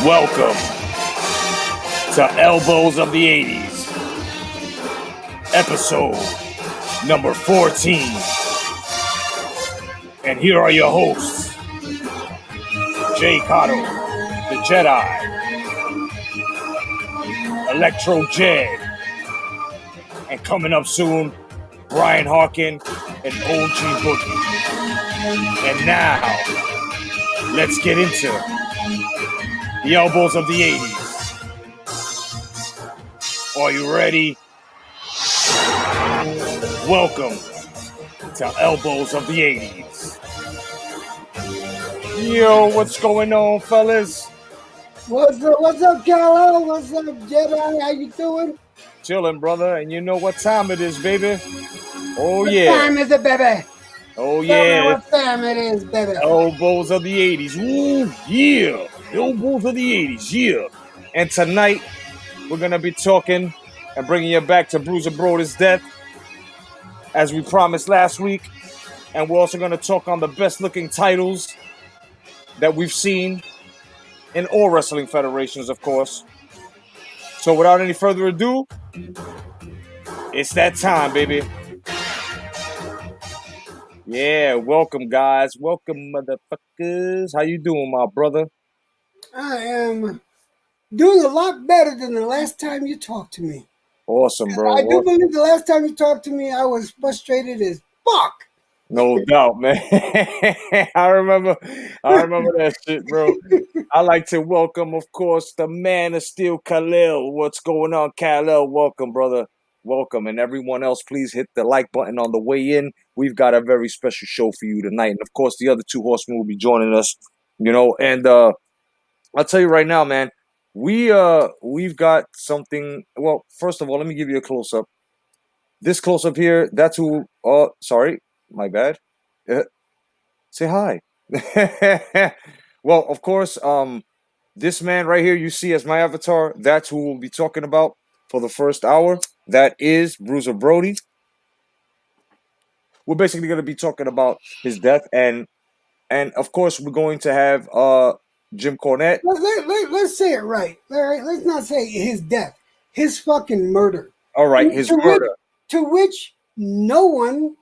Welcome to Elbows of the 80s, episode number 14. And here are your hosts, Jay Cotto, the Jedi, Electro Jed, and coming up soon, Brian Harkin and OG Boogie. And now, let's get into the Elbows of the 80s. Are you ready? Welcome to Elbows of the 80s. Yo, what's going on, fellas? What's up, Carlo? What's up, Jedi? How you doing? Chilling, brother. And you know what time it is, baby? Oh, What yeah. time is it, baby? Oh, Tell me yeah. what time it is, baby. Elbows of the 80s. Woo, yeah. Elbows of the 80s, yeah. And tonight, we're going to be talking and bringing you back to Bruiser Brodie'S death, as we promised last week. And we're also going to talk on the best-looking titles that we've seen in all wrestling federations, of course. So without any further ado, it's that time, baby. Yeah, welcome, guys. Welcome, motherfuckers. How you doing, my brother? I am doing a lot better than the last time you talked to me. Awesome, bro. I do believe the last time you talked to me, I was frustrated as fuck. No doubt, man. I remember that shit, bro. I like to welcome, of course, the man of steel, Khalil. What's going on, Khalil? Welcome, brother. Welcome. And everyone else, please hit the like button on the way in. We've got a very special show for you tonight. And, of course, the other two horsemen will be joining us, And I'll tell you right now, man, we've got something. Well, first of all, let me give you a close-up. This close-up here, that's who... sorry. My bad. Say hi. Well, of course, this man right here you see as my avatar, that's who we'll be talking about for the first hour. That is Bruiser Brody. We're basically going to be talking about his death, and of course we're going to have Jim Cornette. Let's say it right. All right. Let's not say his death. His fucking murder. All right, his murder. To which no one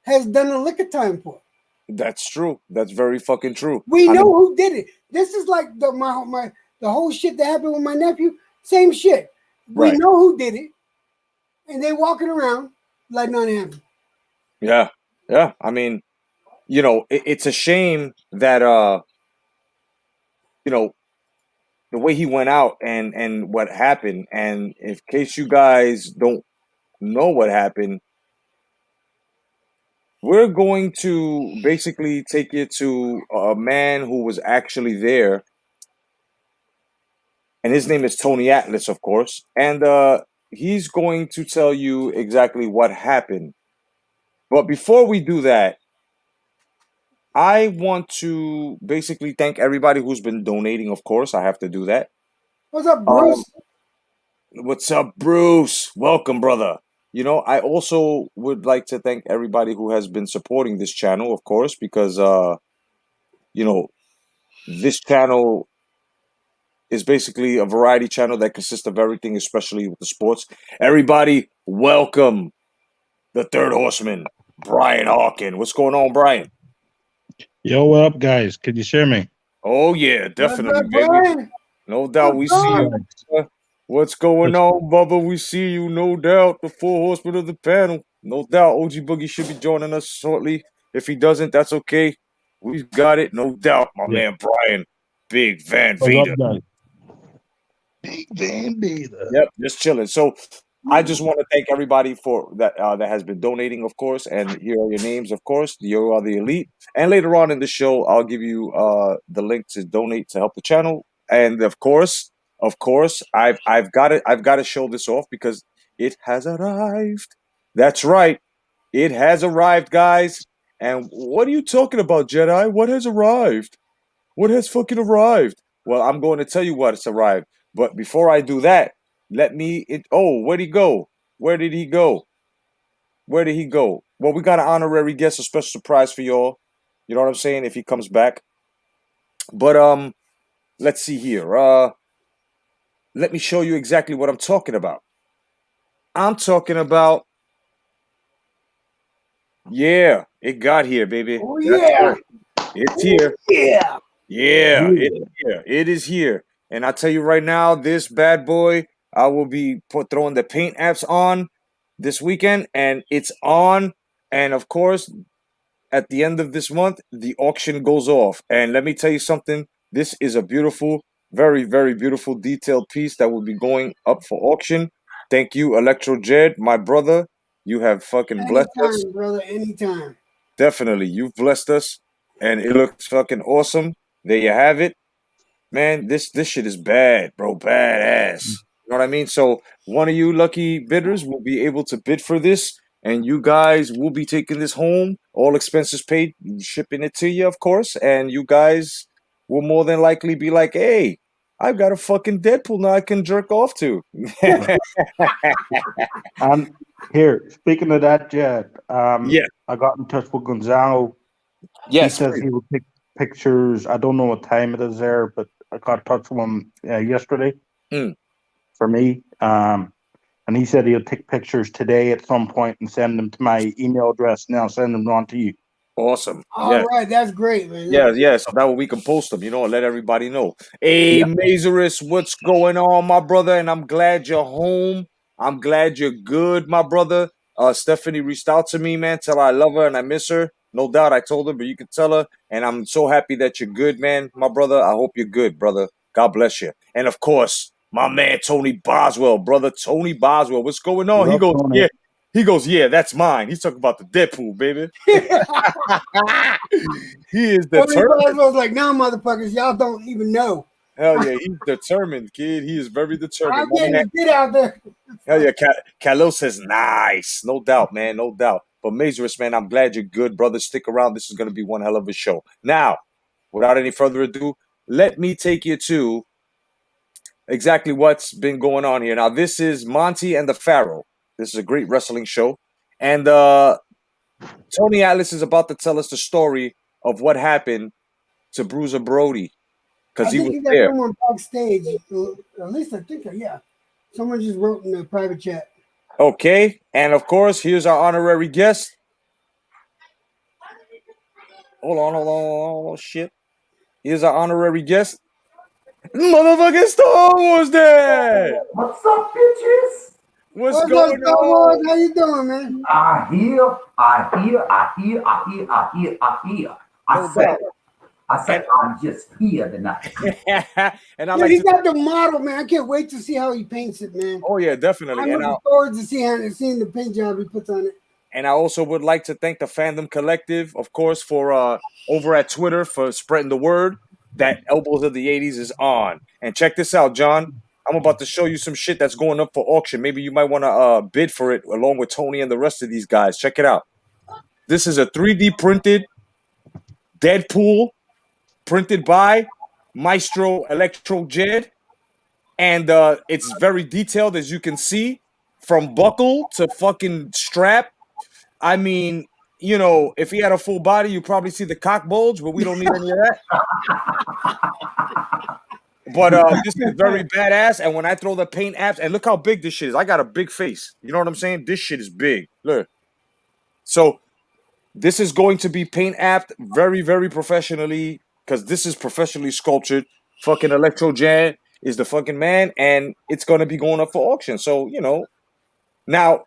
has done a lick of time for. That's true. That's very fucking true. We know who did it. This is like the whole shit that happened with my nephew. Same shit. We know who did it, and they walking around like nothing happened. Yeah. I mean, it's a shame that the way he went out and what happened. And in case you guys don't know what happened, we're going to basically take you to a man who was actually there. And his name is Tony Atlas, of course. And he's going to tell you exactly what happened. But before we do that, I want to basically thank everybody who's been donating, of course. I have to do that. What's up, Bruce? What's up, Bruce? Welcome, brother. I also would like to thank everybody who has been supporting this channel, of course, because, this channel is basically a variety channel that consists of everything, especially with the sports. Everybody, welcome the third horseman, Brian Harkin. What's going on, Brian? Yo, what up, guys? Can you hear me? Oh, yeah, definitely, What's up, baby. Brian? No doubt, we see you. What's going on, Bubba? We see you, no doubt. The four horsemen of the panel. No doubt, OG Boogie should be joining us shortly. If he doesn't, that's okay. We've got it, no doubt. My man, Brian, Big Van Vader. Big Van Vader. Yep, just chilling. So I just want to thank everybody for that that has been donating, of course. And here are your names, of course. You are the elite. And later on in the show, I'll give you the link to donate to help the channel. And of course, I've got to show this off because it has arrived. That's right, it has arrived, guys. And what are you talking about, Jedi? What has arrived? What has fucking arrived? Well, I'm going to tell you what has arrived. But before I do that, where'd he go? Where did he go? Where did he go? Well, we got an honorary guest, a special surprise for y'all. You know what I'm saying? If he comes back. But let's see here. Let me show you exactly what I'm talking about. I'm talking about. Yeah, it got here, baby. Oh yeah. It's here. Yeah. Yeah, it's here. It is here. And I tell you right now, this bad boy, I will be throwing the paint apps on this weekend, and it's on. And of course, at the end of this month, the auction goes off. And let me tell you something. This is a beautiful, very, very beautiful detailed piece that will be going up for auction. Thank you, Electro Jed, my brother. You have fucking blessed us. Anytime, brother. Anytime. Definitely, you've blessed us, and it looks fucking awesome. There you have it, man. This shit is bad, bro. Badass. You know what I mean? So one of you lucky bidders will be able to bid for this, and you guys will be taking this home, all expenses paid, shipping it to you, of course. And you guys will more than likely be like, "Hey, I've got a fucking Deadpool now I can jerk off to." And here, speaking of that, Jed, Yeah. I got in touch with Gonzalo. Yes. He says he will take pictures. I don't know what time it is there, but I got in touch with him yesterday for me. And he said he'll take pictures today at some point and send them to my email address, and I'll send them on to you. Awesome. All right, that's great, man. Yes. That way we can post them, and let everybody know. Hey, Mazurus, what's going on, my brother? And I'm glad you're home. I'm glad you're good, my brother. Stephanie reached out to me, man. Tell her I love her and I miss her. No doubt I told her, but you can tell her. And I'm so happy that you're good, man, my brother. I hope you're good, brother. God bless you. And of course, my man Tony Boswell, brother. Tony Boswell, what's going on? He goes, Tony. yeah. He goes, yeah, that's mine. He's talking about the Deadpool, baby. He is determined. I was like, nah, motherfuckers, y'all don't even know. Hell yeah, he's determined, kid. He is very determined. I'm getting the shit out there. Hell yeah, Khalil says nice. No doubt, man, no doubt. But Mazurus, man, I'm glad you're good, brother. Stick around. This is going to be one hell of a show. Now, without any further ado, let me take you to exactly what's been going on here. Now, this is Monty and the Pharaoh. This is a great wrestling show. And Tony Atlas is about to tell us the story of what happened to Bruiser Brody. Because he was there. Someone backstage. At least I think, yeah. Someone just wrote in the private chat. Okay. And of course, here's our honorary guest. Hold on. Shit. Here's our honorary guest. Motherfucking Star Wars Day! What's up, bitches? What's going Star Wars? How you doing, man? I hear. I said, I'm just here tonight. And I Dude, he got the model, man. I can't wait to see how he paints it, man. Oh yeah, definitely. I'm looking forward to seeing the paint job he puts on it. And I also would like to thank the Fandom Collective, of course, for over at Twitter for spreading the word that Elbows of the 80s is on. And check this out, John. I'm about to show you some shit that's going up for auction. Maybe you might want to bid for it along with Tony and the rest of these guys. Check it out. This is a 3D printed Deadpool printed by Maestro Electro Jed. And it's very detailed, as you can see, from buckle to fucking strap. I mean, if he had a full body, you probably see the cock bulge, but we don't need any of that. But this is very badass. And when I throw the paint apps, and look how big this shit is. I got a big face. You know what I'm saying? This shit is big. Look. So this is going to be paint apped very, very professionally because this is professionally sculptured. Fucking Electro Jan is the fucking man, and it's going to be going up for auction. So, now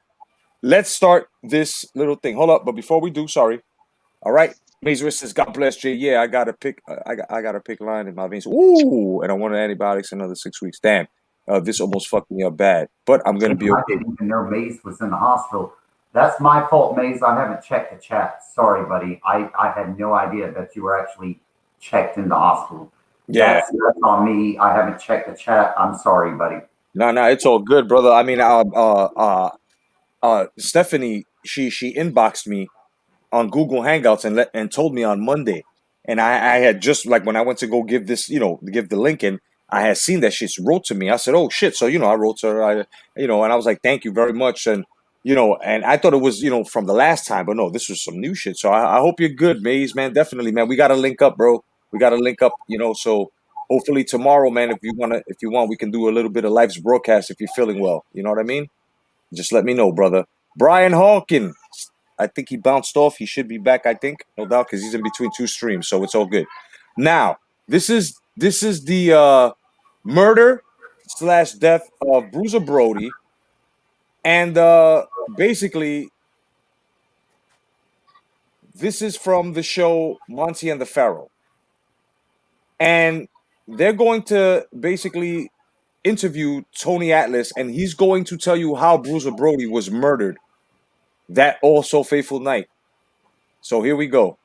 let's start this little thing. Hold up. But before we do, sorry. All right. Mazurus says, God bless Jay. Yeah, I got to pick. I got a pick line in my veins. Ooh, and I wanted antibiotics another 6 weeks. Damn, this almost fucked me up bad. But I'm gonna be okay. I didn't even know Maze was in the hospital. That's my fault, Maze. I haven't checked the chat. Sorry, buddy. I had no idea that you were actually checked in the hospital. Yeah, that's on me. I haven't checked the chat. I'm sorry, buddy. No, it's all good, brother. I mean, Stephanie, she inboxed me on Google Hangouts and told me on Monday, and I had just like when I went to go give this, give the link, and I had seen that she wrote to me. I said, oh shit, so I wrote to her, and I was like, thank you very much, and and I thought it was, from the last time, but no, this was some new shit. So I hope you're good, Maze, man. Definitely, man. We got to link up, bro. We got to link up, so hopefully tomorrow, man, if you want, we can do a little bit of Life's broadcast if you're feeling well. You know what I mean? Just let me know, brother. Brian Hawkins, I think he bounced off. He should be back, I think, no doubt, because he's in between two streams, so it's all good. Now, this is the murder/death of Bruiser Brody. And basically, this is from the show Monty and the Pharaoh. And they're going to basically interview Tony Atlas, and he's going to tell you how Bruiser Brody was murdered that also fateful night. So here we go.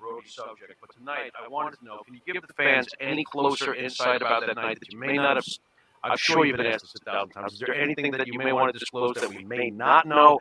Brody subject, but tonight I wanted to know, can you give the fans any closer insight about that night that you may not have? I'm sure you've been asked this 1,000 times. Is there anything that you may want to disclose that we may not know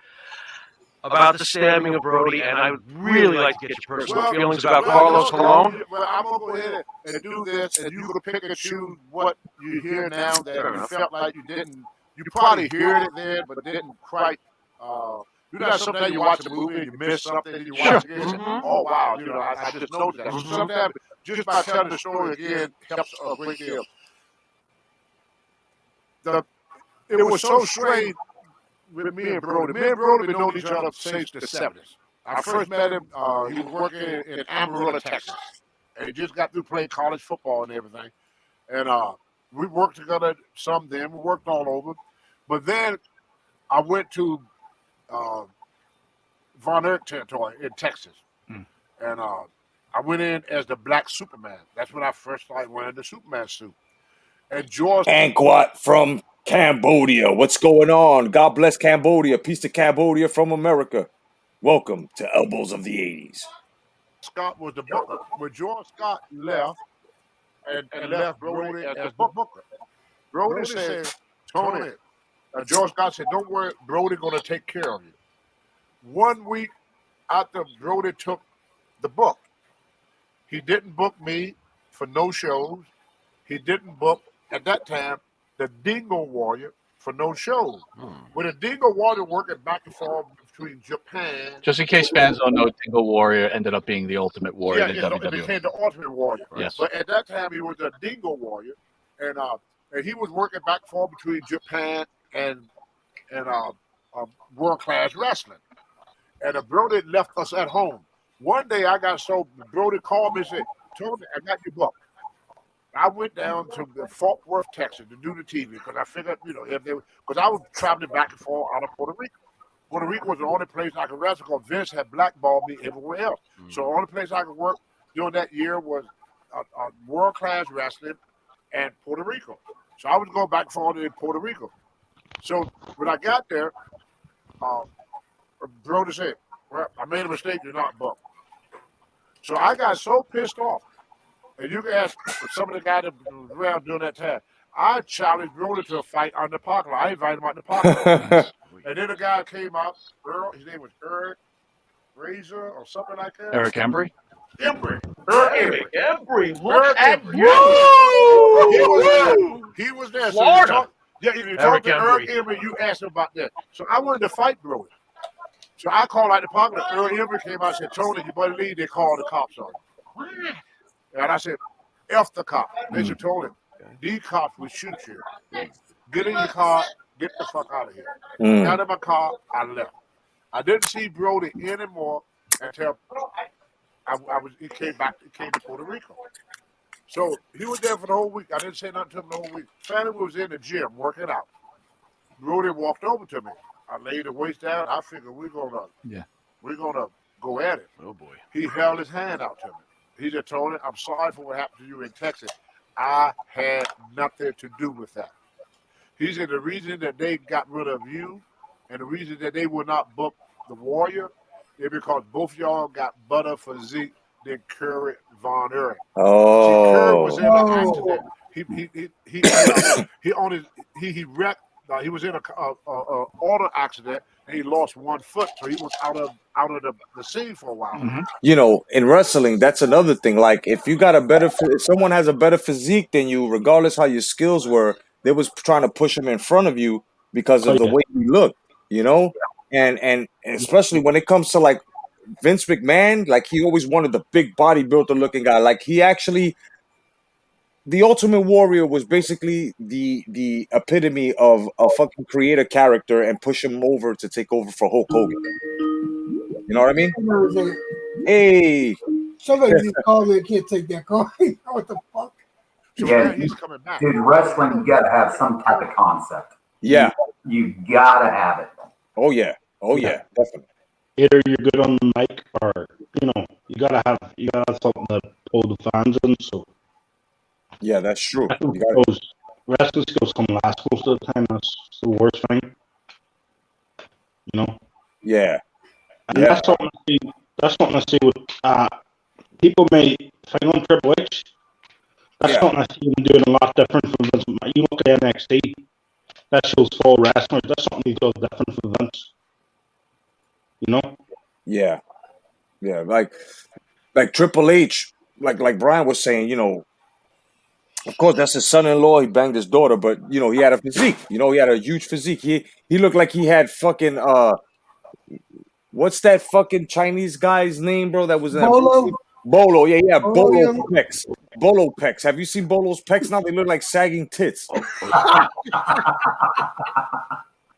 about the stabbing of Brody? And I would really like to get your personal feelings about Carlos Colon. Well, I'm going to go ahead and do this, and you can pick and choose what you hear now that you felt like you didn't. You probably heard it then, but didn't quite. You know, sometimes you watch a movie and you miss something, and you watch it again. Oh, wow. I just noticed that. So sometimes just by telling the story again helps a great deal. It was so strange with me and Brody. Me and Brody been knowing each other since the 70s. I first met him, he was working in Amarillo, Texas. And he just got through playing college football and everything. And we worked together some then. We worked all over. But then I went to Von Erich territory in Texas. And I went in as the Black Superman. That's when I first started wearing the Superman suit. And George Angkor from Cambodia. What's going on? God bless Cambodia. Peace to Cambodia from America. Welcome to Elbows of the 80s. Scott was the booker. When George Scott left and left Brody as the booker, Brody said, Tony, George Scott said, don't worry, Brody going to take care of you. 1 week after Brody took the book, he didn't book me for no shows. He didn't book, at that time, the Dingo Warrior for no shows. With the Dingo Warrior working back and forth between Japan. Just in case fans don't know, Dingo Warrior ended up being the Ultimate Warrior in WWE. It became the Ultimate Warrior. Yes. But at that time, he was the Dingo Warrior. And he was working back and forth between Japan and world-class wrestling. And Brody left us at home. One day, Brody called me and said, Tony, I got your book. I went down to Fort Worth, Texas to do the TV because I figured, because I was traveling back and forth out of Puerto Rico. Puerto Rico was the only place I could wrestle because Vince had blackballed me everywhere else. So the only place I could work during that year was world-class wrestling and Puerto Rico. So I was going back and forth in Puerto Rico. So when I got there, Brody said, well, I made a mistake, you're not booked. So I got so pissed off. And you can ask some of the guys that was around during that time. I challenged Brody to a fight on the parking lot. I invited him out in the parking lot. And then a guy came out, his name was Eric Bruiser or something like that. Eric Embry? Embry. Eric Embry, look at you! He was there. Florida. So if you talk to Eric Embry, you asked him about that. So I wanted to fight Brody. So I called out the parking lot. Eric Embry came out and said, Tony, you better leave. They called the cops on you. And I said, F the cop. They said, told him, these cops will shoot you. Get in your car, get the fuck out of here. Got in my car, I left. I didn't see Brody anymore until he came to Puerto Rico. So he was there for the whole week. I didn't say nothing to him the whole week. Fanny was in the gym working out. Brody walked over to me. I laid the waist down. I figured we're gonna go at it. Oh boy. He held his hand out to me. He just told him, I'm sorry for what happened to you in Texas. I had nothing to do with that. He said the reason that they got rid of you and the reason that they would not book the Warrior is because both of y'all got better physique than Curry Von Erich. Oh. See, Curry was in an accident. He wrecked. He was in a auto accident and he lost 1 foot, so he was out of the scene for a while. In wrestling, that's another thing. Like if someone has a better physique than you, regardless how your skills were, they was trying to push him in front of you because of the way he looked, you know, and especially when it comes to like Vince McMahon, like he always wanted the big bodybuilder looking guy. Like he actually, the Ultimate Warrior was basically the epitome of a fucking create a character and push him over to take over for Hulk Hogan. You know what I mean? Hey. Somebody just called me. I can't take that call. What the fuck? Yeah, he's coming back. Dude, wrestling, you got to have some type of concept. Yeah. You got to have it. Oh, yeah. Oh, yeah. Definitely. Either you're good on the mic or, you know, you gotta have something to pull the fans in. So yeah, that's true. Wrestling skills come last most of the time. That's the worst thing. You know? Yeah. And that's something I see with people may think on Triple H. That's something I see him doing a lot different from Vince. You look at NXT, that shows full wrestlers. That's something he does different from Vince. You know? Yeah. Yeah. Like Triple H, like Brian was saying, you know, of course that's his son-in-law, he banged his daughter, but you know, he had a physique. You know, he had a huge physique. He looked like he had fucking what's that fucking Chinese guy's name, bro? That was in Bolo. Yeah, Bolo pecs. Bolo pecs. Have you seen Bolo's pecs now? They look like sagging tits.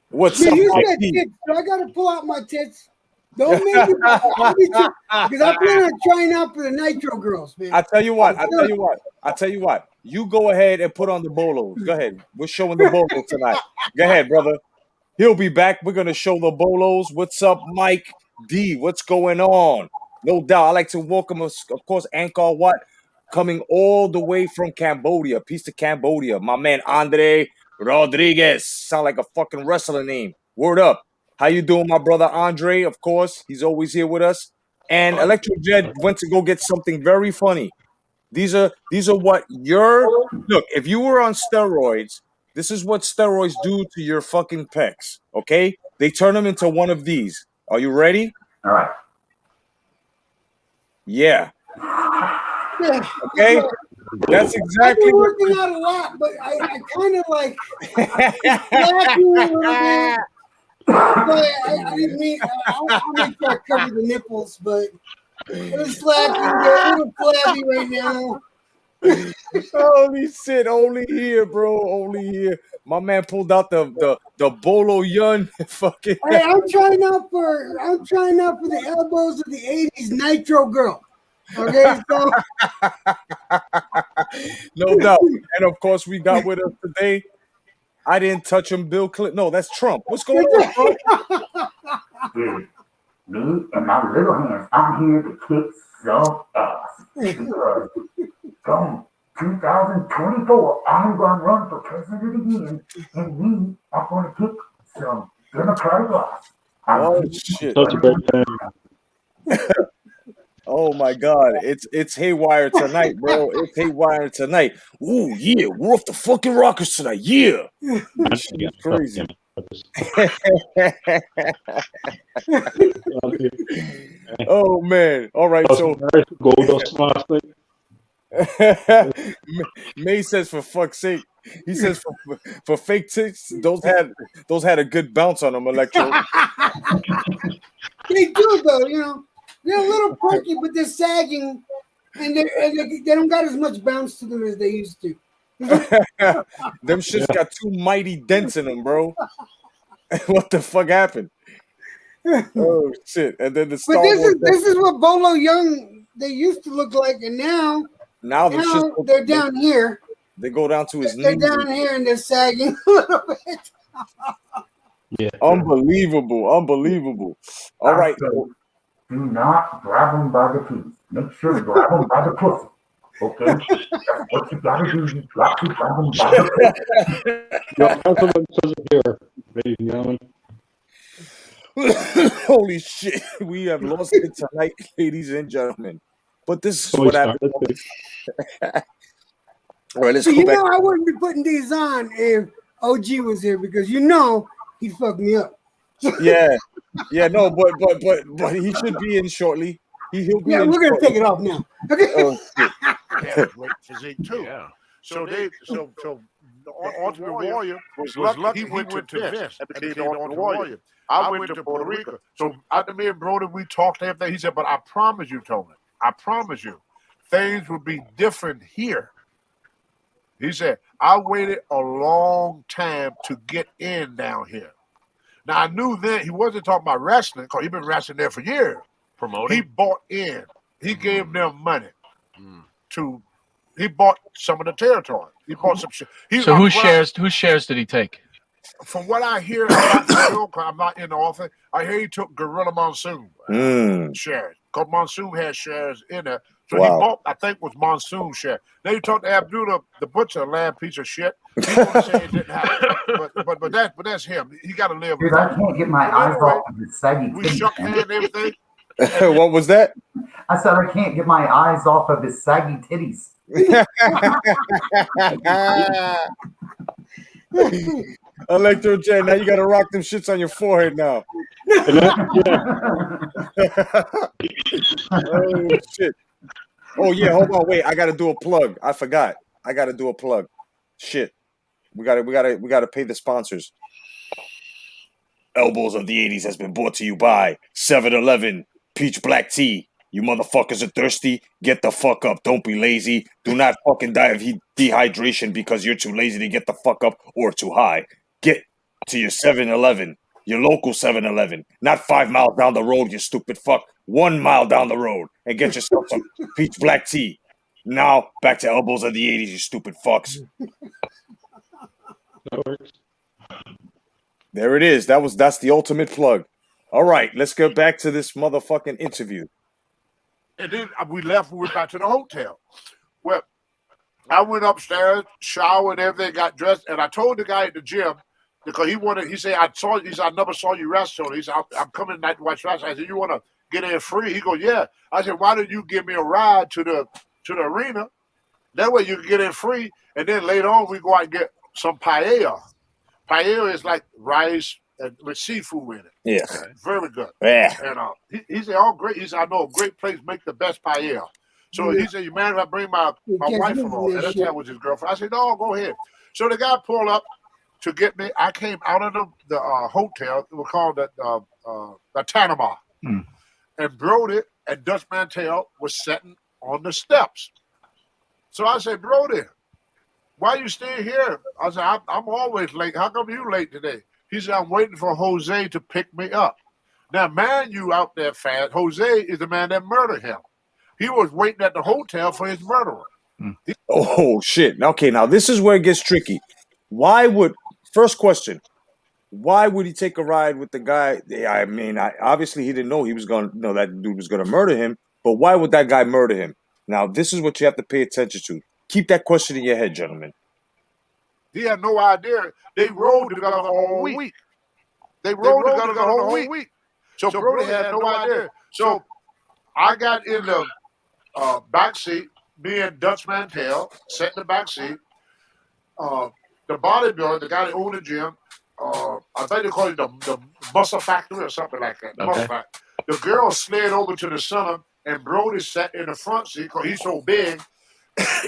What's up, you said tits, so I gotta pull out my tits. Don't make me because I plan on trying out for the Nitro girls, man. I tell you what. You go ahead and put on the Bolos. Go ahead. We're showing the Bolos tonight. Go ahead, brother. He'll be back. We're gonna show the Bolos. What's up, Mike D? What's going on? No doubt. I'd like to welcome us, of course, Angkor Wat, coming all the way from Cambodia. Peace to Cambodia. My man Andre Rodriguez. Sound like a fucking wrestler name. Word up. How you doing, my brother Andre? Of course, he's always here with us. And Electro Jed went to go get something very funny. These are what look. If you were on steroids, this is what steroids do to your fucking pecs. Okay, they turn them into one of these. Are you ready? All right. Yeah. Okay. That's exactly. I've been working out a lot, but I kind of like. But I didn't mean. I'll make sure I cover the nipples, but it was slacking. They're a little flabby right now. Holy shit! Only here, bro. Only here. My man pulled out the Bolo Yun. Fucking. Hey, I'm trying out for the elbows of the 80s Nitro girl. Okay, so no doubt. And of course, we got with us today. I didn't touch him, Bill Clinton. No, that's Trump. What's going on, bro? Dude, me and my little hands, I'm here to kick some ass. Because from 2024, I'm going to run for president again, and we are going to kick some Democratic ass. Oh, shit. Such a great time. Oh my God, it's haywire tonight, bro. It's haywire tonight. Ooh, yeah, we're off the fucking rockers tonight. Yeah, it's crazy. Oh man. All right, so May says for fuck's sake. He says for fake tits, those had a good bounce on them, Electro. They do though, you know. They're a little perky, but they're sagging, and they don't got as much bounce to them as they used to. Them shits got two mighty dents in them, bro. What the fuck happened? Oh shit! And then the Star Wars. This is what Bolo Young they used to look like, and now they're down here. They go down to his knees. They're down here and they're sagging a little bit. Yeah. Unbelievable. All right. Do not grab them by the teeth. Make sure to grab them by the pussy. Okay? That's what you gotta do. You got to grab them by the pussy. Holy shit. We have lost it tonight, ladies and gentlemen. But this is what happened. All right, let's go back. I wouldn't be putting these on if OG was here because he fucked me up. Yeah, no, but he should be in shortly. He'll be in we're gonna take it off now. Okay. They have a great physique too. Yeah. So the Ultimate Warrior was lucky he went to Vince and became the Ultimate Warrior. I went to Puerto Rico. So after me and Brodie, we talked everything. He said, but I promise you, Tony, I promise you, things will be different here. He said, I waited a long time to get in down here. Now, I knew then he wasn't talking about wrestling because he'd been wrestling there for years. Promoting? He bought in. He gave them money he bought some of the territory. He bought some shit. So whose shares did he take? From what I hear, I'm not in the office, I hear he took Gorilla Monsoon shares. Because Monsoon had shares in there. So he bought, I think, was Monsoon share. Now you talk to Abdullah, the butcher, lab piece of shit. He won't say it didn't happen. But that's him. He got to live with Dude, I can't get my eyes off of his saggy we titties. shook hands and everything. What was that? I said I can't get my eyes off of his saggy titties. Electro J, now you gotta rock them shits on your forehead now. Oh shit. Oh yeah, hold on, wait. I gotta do a plug. I forgot. I gotta do a plug. Shit. We gotta pay the sponsors. Elbows of the 80s has been brought to you by 7-Eleven Peach Black Tea. You motherfuckers are thirsty? Get the fuck up. Don't be lazy. Do not fucking die of dehydration because you're too lazy to get the fuck up or too high. Get to your 7-Eleven, your local 7-Eleven. Not 5 miles down the road, you stupid fuck. 1 mile down the road and get yourself some Peach Black Tea. Now, back to Elbows of the 80s, you stupid fucks. There it is. That's the ultimate plug. All right, let's get back to this motherfucking interview. And then we left and went back to the hotel. Well, I went upstairs, showered and everything, got dressed, and I told the guy at the gym, because he said, I never saw you wrestle. He said, I'm coming tonight to watch wrestling. I said, you want to get in free? He goes, yeah. I said, why don't you give me a ride to the arena? That way you can get in free, and then later on we go out and get some paella. Paella is like rice with seafood in it. Yeah. Very good. Yeah. And he said, oh, great. He said, I know a great place make the best paella. So he said, you mind if I bring my wife along? And that was his girlfriend. I said, no, go ahead. So the guy pulled up to get me. I came out of the hotel. It was called the Tanama. And Brodie and Dutch Mantel was sitting on the steps. So I said, Brodie, why you staying here? I said, I'm always late. How come you late today? He said, I'm waiting for Jose to pick me up. Now, man, you out there fast. Jose is the man that murdered him. He was waiting at the hotel for his murderer. Oh, shit. Okay, now this is where it gets tricky. First question, why would he take a ride with the guy? I mean, obviously he didn't know that dude was going to murder him, but why would that guy murder him? Now, this is what you have to pay attention to. Keep that question in your head, gentlemen. He had no idea. They rode together the whole week. They rode together the whole week. So Brodie had no idea. So I got in the back seat, me and Dutch Mantel sat in the back seat. The bodybuilder, the guy that owned the gym, I think they call it the muscle factory or something like that. Okay. The girl slid over to the center, and Brodie sat in the front seat because he's so big,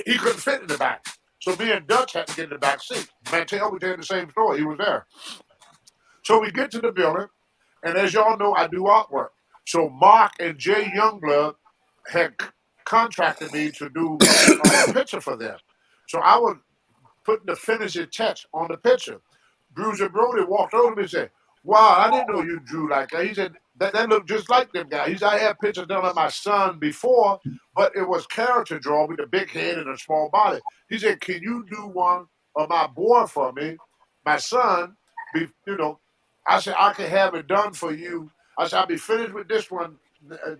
he couldn't fit in the back. So me and Dutch had to get in the back seat. Mantel was telling the same story. He was there. So we get to the building, and as y'all know, I do artwork. So Mark and Jay Youngblood had contracted me to do a picture for them. So I was putting the finishing touch on the picture. Bruiser Brodie walked over to me and said, wow, I didn't know you drew like that. He said, that looked just like them guys. He said, I had pictures done of my son before, but it was character drawn with a big head and a small body. He said, can you do one of my boy for me, my son? I said, I can have it done for you. I said, I'll be finished with this one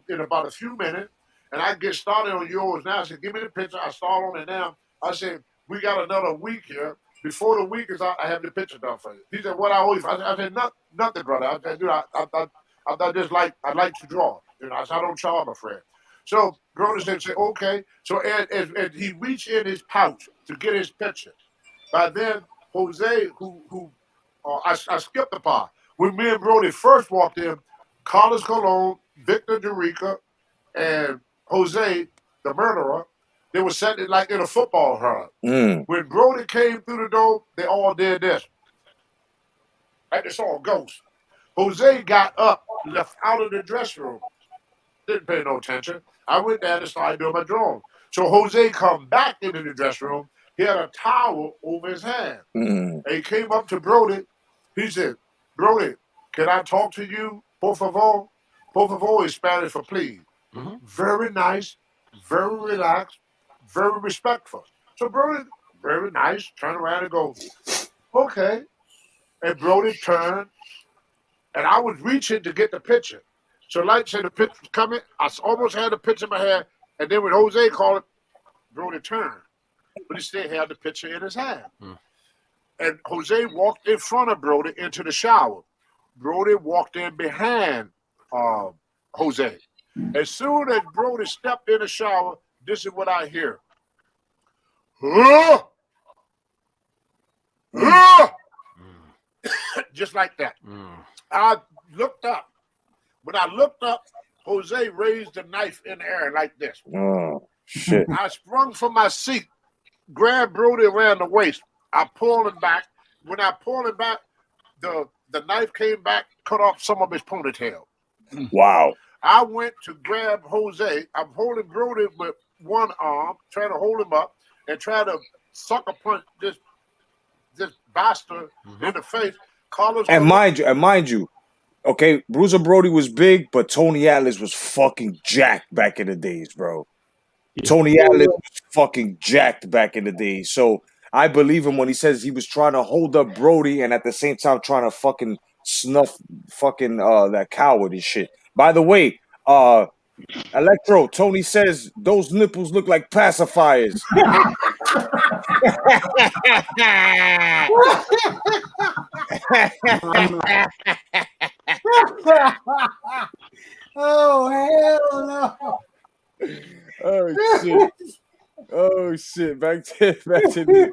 in about a few minutes, and I can get started on yours now. I said, give me the picture. I start on it now. I said, we got another week here. Before the week is out, I have the picture done for you. He said, what I always, I said, nothing, brother. I said, dude, I just like to draw. I said, I don't charge my friend. So Brodie said, okay. So as he reached in his pouch to get his picture. By then, Jose, I skipped the part. When me and Brodie first walked in, Carlos Colon, Victor Jerica, and Jose, the murderer, They were setting it like in a football hub. When Brodie came through the door, they all did this. Like they saw a ghost. Jose got up, left out of the dressing room. Didn't pay no attention. I went there and started doing my drawing. So Jose come back into the dressing room. He had a towel over his hand. And he came up to Brodie. He said, Brodie, can I talk to you? Por favor? Por favor is Spanish for please. Very nice, very relaxed, very respectful. So Brodie, very nice, turn around and go, okay. And Brodie turned, and I was reaching to get the picture. So like said the picture was coming, I almost had the picture in my hand, and then when Jose called it, Brodie turned. But he still had the picture in his hand. And Jose walked in front of Brodie into the shower. Brodie walked in behind Jose. As soon as Brodie stepped in the shower, this is what I hear. Just like that. I looked up. When I looked up, Jose raised the knife in the air like this. Oh, shit. I sprung from my seat, grabbed Brodie around the waist. I pulled him back. When I pulled him back, the knife came back, cut off some of his ponytail. Wow. I went to grab Jose. I'm holding Brodie with one arm, trying to hold him up, and try to sucker punch this bastard in the face. Carlos And mind you, okay, Bruiser Brodie was big, but Tony Atlas was fucking jacked back in the days, bro. Tony Atlas was fucking jacked back in the days. So I believe him when he says he was trying to hold up Brodie and at the same time trying to fucking snuff fucking that coward and shit. By the way, Electro, Tony says those nipples look like pacifiers. Oh, hell no. Oh shit. Oh shit. Back to the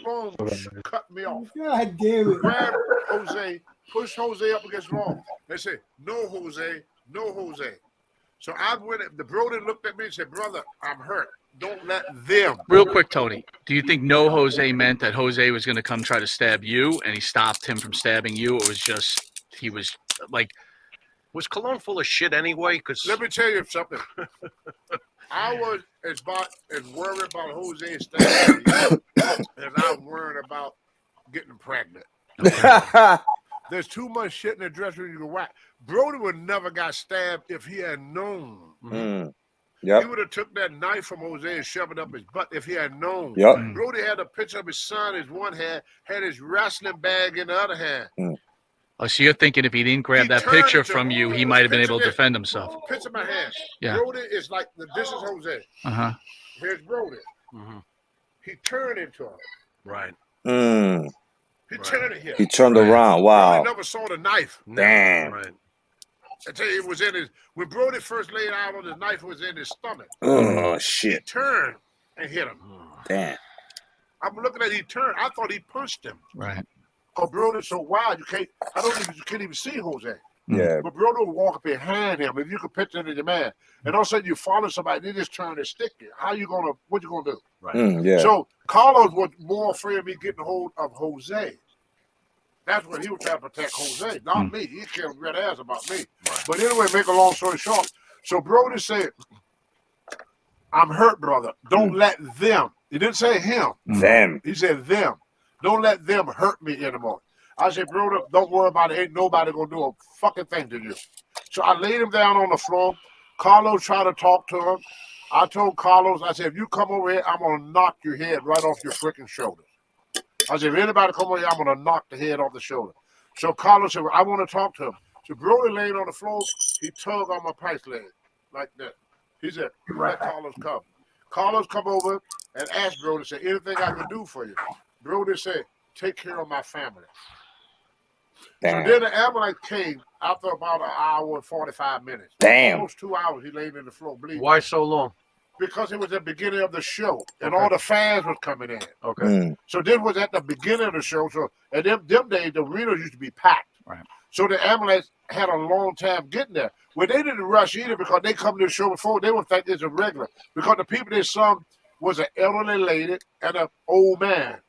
Boom, cut me off. God damn it. Grab Jose, push Jose up against the wall. They say, no, Jose, no, Jose. So I went, the Brodie looked at me and said, brother, I'm hurt. Don't let them. Real quick, Tony, do you think no Jose meant that Jose was going to come try to stab you and he stopped him from stabbing you? Or was just, he was like. Was Cologne full of shit anyway? Because let me tell you something. I was as worried about Jose stabbing as I'm worried about getting pregnant. There's too much shit in the dressing room you can whack. Brodie would never got stabbed if he had known. Yep. He would have took that knife from Jose and shoved it up his butt if he had known. Yep. Brodie had a picture of his son in one hand, had his wrestling bag in the other hand. Oh, so you're thinking if he didn't grab that picture from you, he might have been able to defend himself. Picture my hand. Yeah. Brodie is like, this is Jose. Here's Brodie. He turned into him. Right. He turned it here. He turned around. Wow. I never saw the knife. Damn. Right. I tell you, it was in his, when Brodie first laid out on his knife, it was in his stomach. Oh, He shit. turned and hit him. Damn. I'm looking at he turned. I thought he punched him. Right. Oh, Brodie's so wild, you can't even see Jose. Yeah. But Brodie would walk behind him. If you could picture it in your man, and all of a sudden you follow somebody, they just turn and stick you. What you gonna do? Right. Yeah. So Carlos was more afraid of me getting a hold of Jose. That's what he was trying to protect Jose, not me. He cared red ass about me. Right. But anyway, make a long story short. So Brodie said, I'm hurt, brother. Don't let them. He didn't say him. Them. He said them. Don't let them hurt me anymore. I said, Brodie, don't worry about it. Ain't nobody going to do a fucking thing to you. So I laid him down on the floor. Carlos tried to talk to him. I told Carlos, I said, if you come over here, I'm going to knock your head right off your freaking shoulders. I said, if anybody come over here, I'm going to knock the head off the shoulder. So Carlos said, well, I want to talk to him. So Brodie laid on the floor. He tugged on my pants leg like that. He said, let Carlos come. Carlos come over and asked Brodie, said, anything I can do for you? Brodie said, take care of my family. Damn. So then the ambulance came after about an hour and 45 minutes. Damn. Almost 2 hours he laid in the floor bleeding. Why so long? Because it was the beginning of the show and all the fans was coming in. Okay. So this was at the beginning of the show. So and them days, the arena used to be packed. Right. So the ambulance had a long time getting there. Well, they didn't rush either because they come to the show before. They would think it's a regular because the people they saw was an elderly lady and an old man,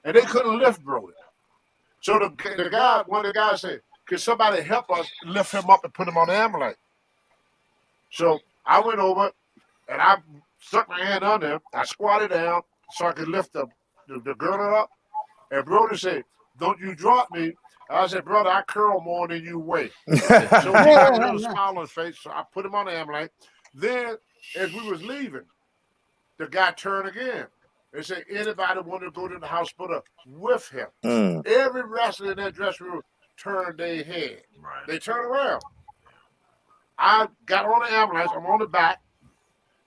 and they couldn't lift Brody. So one of the guys said, "Can somebody help us lift him up and put him on the ambulance?" So I went over and I stuck my hand under him. I squatted down so I could lift the girdle up. And Brodie said, "Don't you drop me." I said, "Brother, I curl more than you weigh." So he got a little smile on his face. So I put him on the ambulance. Then, as we was leaving, the guy turned again. They said, "Anybody want to go to the hospital with him?" Every wrestler in that dressing room turned their head. Right. They turned around. I got on the ambulance. I'm on the back.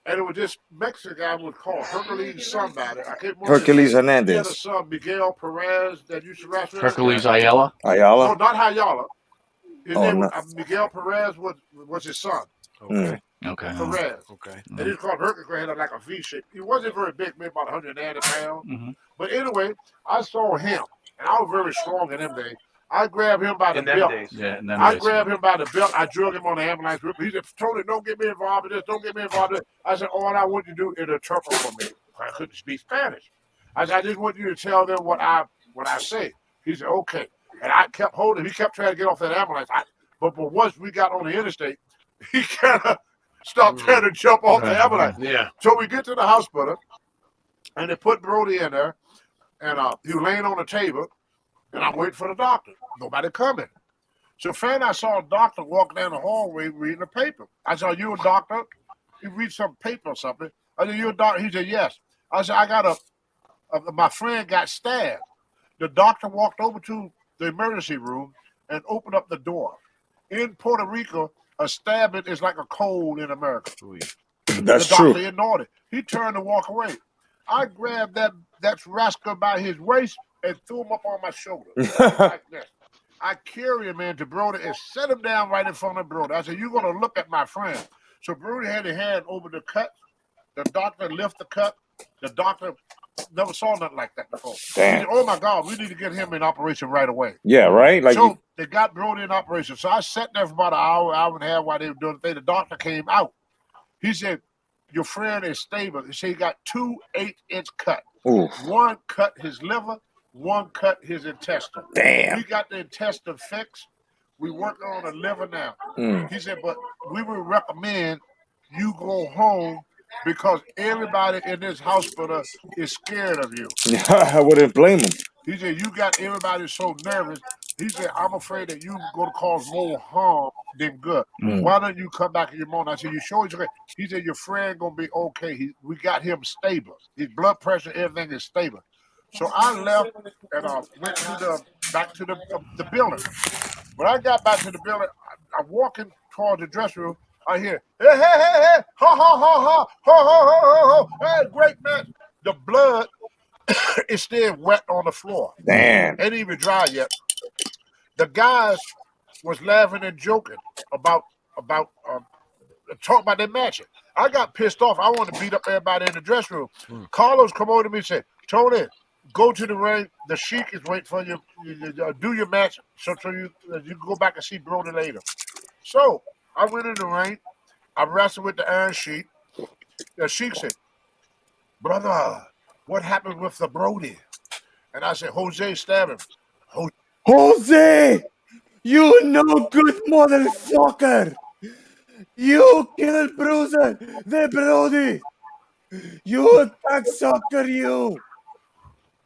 And it was this Mexican guy was called Hercules somebody. I can't remember. Hercules Hernandez. He had a son, Miguel Perez, that used to wrestle. Hercules Ayala? Ayala? No, not Ayala. His name no. was Miguel Perez was his son. Okay. Okay. Perez. Okay. And he was called Hercules, had like a V shape. He wasn't very big, maybe about 180 pounds. Mm-hmm. But anyway, I saw him, and I was very strong in them days. I grabbed him by the belt. I grabbed him by the belt. I drug him on the ambulance. He said, "Tony, don't get me involved in this. Don't get me involved in this." I said, "All I want you to do is interpret for me." I couldn't speak Spanish. I said, "I just want you to tell them what I say." He said, "Okay." And I kept holding him. He kept trying to get off that ambulance. But once we got on the interstate, he kind of stopped trying to jump off the ambulance. Yeah. So we get to the hospital, and they put Brodie in there, and he was laying on the table. And I'm waiting for the doctor. Nobody coming. So finally I saw a doctor walk down the hallway reading a paper. I said, "Are you a doctor?" He read some paper or something. I said, "You a doctor?" He said, "Yes." I said, "I got my friend got stabbed." The doctor walked over to the emergency room and opened up the door. In Puerto Rico, a stabbing is like a cold in America. That's the true. doctor ignored it. He turned to walk away. I grabbed that rascal by his waist and threw him up on my shoulder like this. I carry him into Brodie and set him down right in front of Brodie. I said, "You're going to look at my friend." So Brodie had his hand over the cut. The doctor lifted the cut. The doctor never saw nothing like that before. Damn. He said, "Oh, my God, we need to get him in operation right away." Yeah, right? So they got Brodie in operation. So I sat there for about an hour and a half while they were doing the thing. The doctor came out. He said, "Your friend is stable." He said he got 2 8-inch cuts. One cut his liver. One cut his intestine. Damn. We got the intestine fixed. We working on the liver now. He said, "But we would recommend you go home because everybody in this hospital is scared of you." I wouldn't blame him. He said, "You got everybody so nervous." He said, "I'm afraid that you're going to cause more harm than good. Why don't you come back in your morning?" I said, "You sure he's okay?" He said, "Your friend going to be okay. We got him stable. His blood pressure, everything is stable." So I left and went back to the building. When I got back to the building, I'm walking toward the dressing room. I hear, "Hey, hey, hey, hey, ha, ha, ha, ha, ha, ha, ha, ha, hey, great match." The blood is still wet on the floor. Damn. Ain't even dry yet. The guys was laughing and joking about talking about their match. I got pissed off. I wanted to beat up everybody in the dressing room. Carlos come over to me and said, "Tony, go to the ring. The Sheik is waiting for you. Do your match so you can go back and see Brodie later." So I went in the ring. I wrestled with the Iron Sheik. The Sheik said, "Brother, what happened with the Brodie?" And I said, "Jose stabbed him." Jose, you no good motherfucker. You killed Bruiser, the Brodie. You cocksucker, you.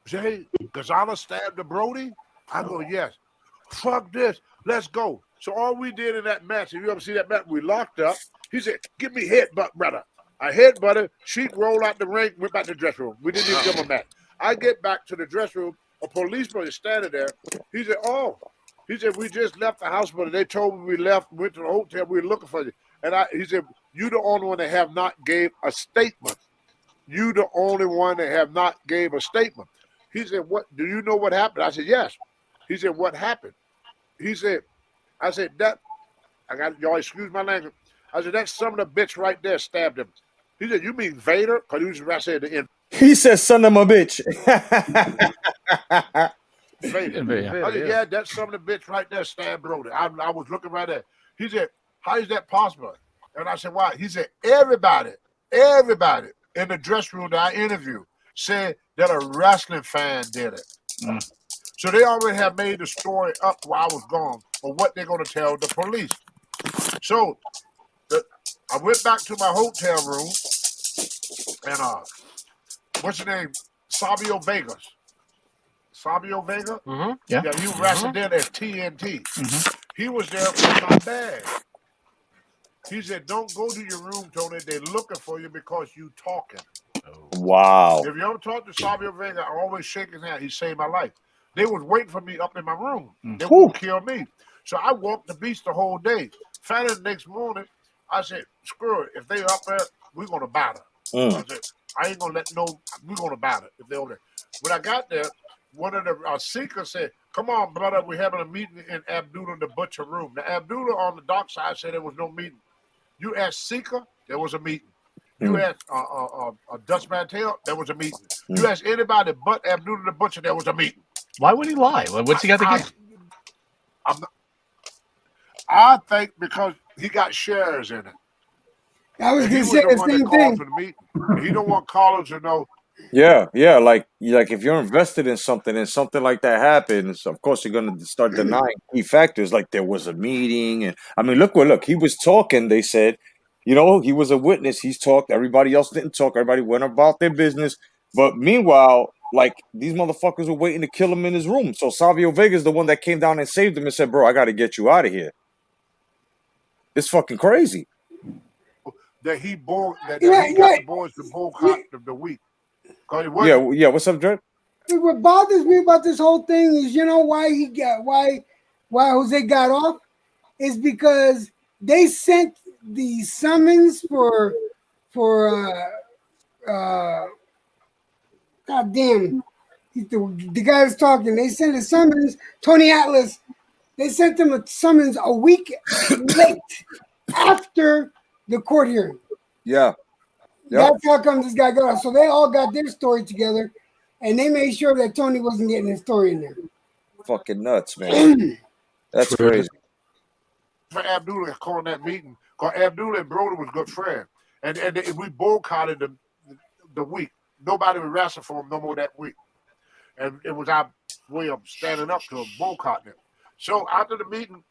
Jay, Gonzalez stabbed the Brodie? I go, "Yes." "Fuck this. Let's go." So all we did in that match, if you ever see that match, we locked up. He said, "Give me headbutt, brother." I headbutted. Sheik rolled out the ring, went back to the dressing room. We didn't even give him a match. I get back to the dressing room. A policeman is standing there. He said, "Oh." He said, "We just left the hospital. They told me we left, went to the hotel. We were looking for you." And he said, "You the only one that have not gave a statement. You the only one that have not gave a statement." He said, "What? Do you know what happened?" I said, "Yes." He said, "What happened?" He said, I said, y'all excuse my language. I said, "That son of a bitch right there stabbed him." He said, "You mean Vader?" Because he was I said the end. He said, "Son of a bitch." Vader. I said, yeah, that's some of the bitch right there stabbed Brody. I was looking right there. He said, how is that possible? And I said, why? He said, everybody in the dressing room that I interviewed said that a wrestling fan did it. So they already have made the story up while I was gone of what they're going to tell the police. So I went back to my hotel room and what's his name? Savio Vega. Yeah. Yeah, he was wrestling there as TNT. He was there with my bag. He said, don't go to your room, Tony. They're looking for you because you talking. Wow. If you ever talk to Savio Vega, I always shake his hand. He saved my life. They was waiting for me up in my room. They were going to kill me. So I walked the beach the whole day. Finally, the next morning, I said, screw it. If they up there, we're going to battle. I said, I ain't going to we're going to battle if they're over there. When I got there, one of the seekers said, come on, brother, we're having a meeting in Abdullah the Butcher room. Now, Abdullah on the dark side said there was no meeting. You asked Seeker, there was a meeting. You asked Dutch Mantel, there was a meeting. You asked anybody but Abdullah the Butcher, there was a meeting. Why would he lie? What's he got to get? I think because he got shares in it. I was going to say the same thing. He don't want callers to know. Yeah, like if you're invested in something and something like that happens, of course you're gonna start denying key factors like there was a meeting, and I mean, look, he was talking. They said, he was a witness. He's talked. Everybody else didn't talk. Everybody went about their business. But meanwhile, like these motherfuckers were waiting to kill him in his room. So Savio Vega is the one that came down and saved him and said, "Bro, I got to get you out of here." It's fucking crazy. That he got the boys to boycott the week. Yeah. What's up, Dre? What bothers me about this whole thing is, why Jose got off is because they sent the summons for God damn, the guy was talking. They sent a summons. Tony Atlas. They sent him a summons a week late after the court hearing. Yeah. Yep. That's how come this guy got off. So they all got their story together, and they made sure that Tony wasn't getting his story in there. Fucking nuts, man. That's crazy. For Abdullah calling that meeting, because Abdullah and Brody was good friends, and we boycotted the week. Nobody would wrestle for him no more that week, and it was our way of standing up to him, boycotting him. So after the meeting,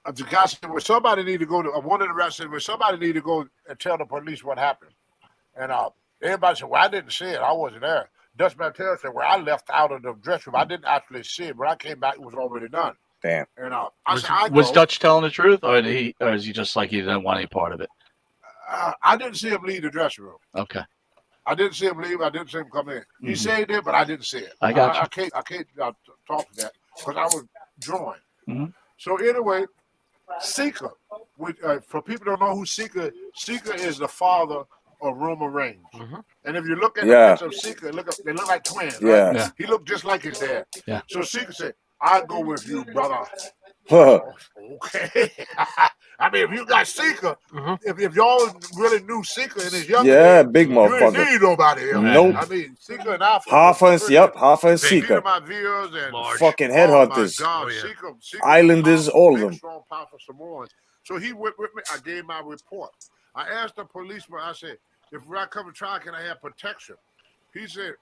the guy said, well, somebody need to go to one of the wrestlers. Well, somebody need to go and tell the police what happened. And everybody said, well, I didn't see it. I wasn't there. Dutch Mantel said, well, I left out of the dressing room. I didn't actually see it. When I came back, it was already done. Damn. And was Dutch telling the truth, or is he just like he didn't want any part of it? I didn't see him leave the dressing room. Okay. I didn't see him leave. I didn't see him come in. He said he did, but I didn't see it. I got you. I can't talk to that because I was drawing. So anyway, Seeker, for people who don't know who Seeker is the father of Roman Reigns. And if you look at the picture of Seeker, they look like twins. Right? Yeah. He looked just like his dad. Yeah. So Seeker said, I'll go with you, brother. Okay. I mean, if you got Seeker, if y'all really knew Seeker in his young days, big motherfucker. You didn't need nobody else. Nope. I mean, Seeker and Alpha. Hoffa and Seeker. My viewers and fucking headhunters. Seeker, Islanders, all of them. Strong, powerful Samoans. So he went with me. I gave my report. I asked the policeman, I said, if I come to trial, can I have protection? He said,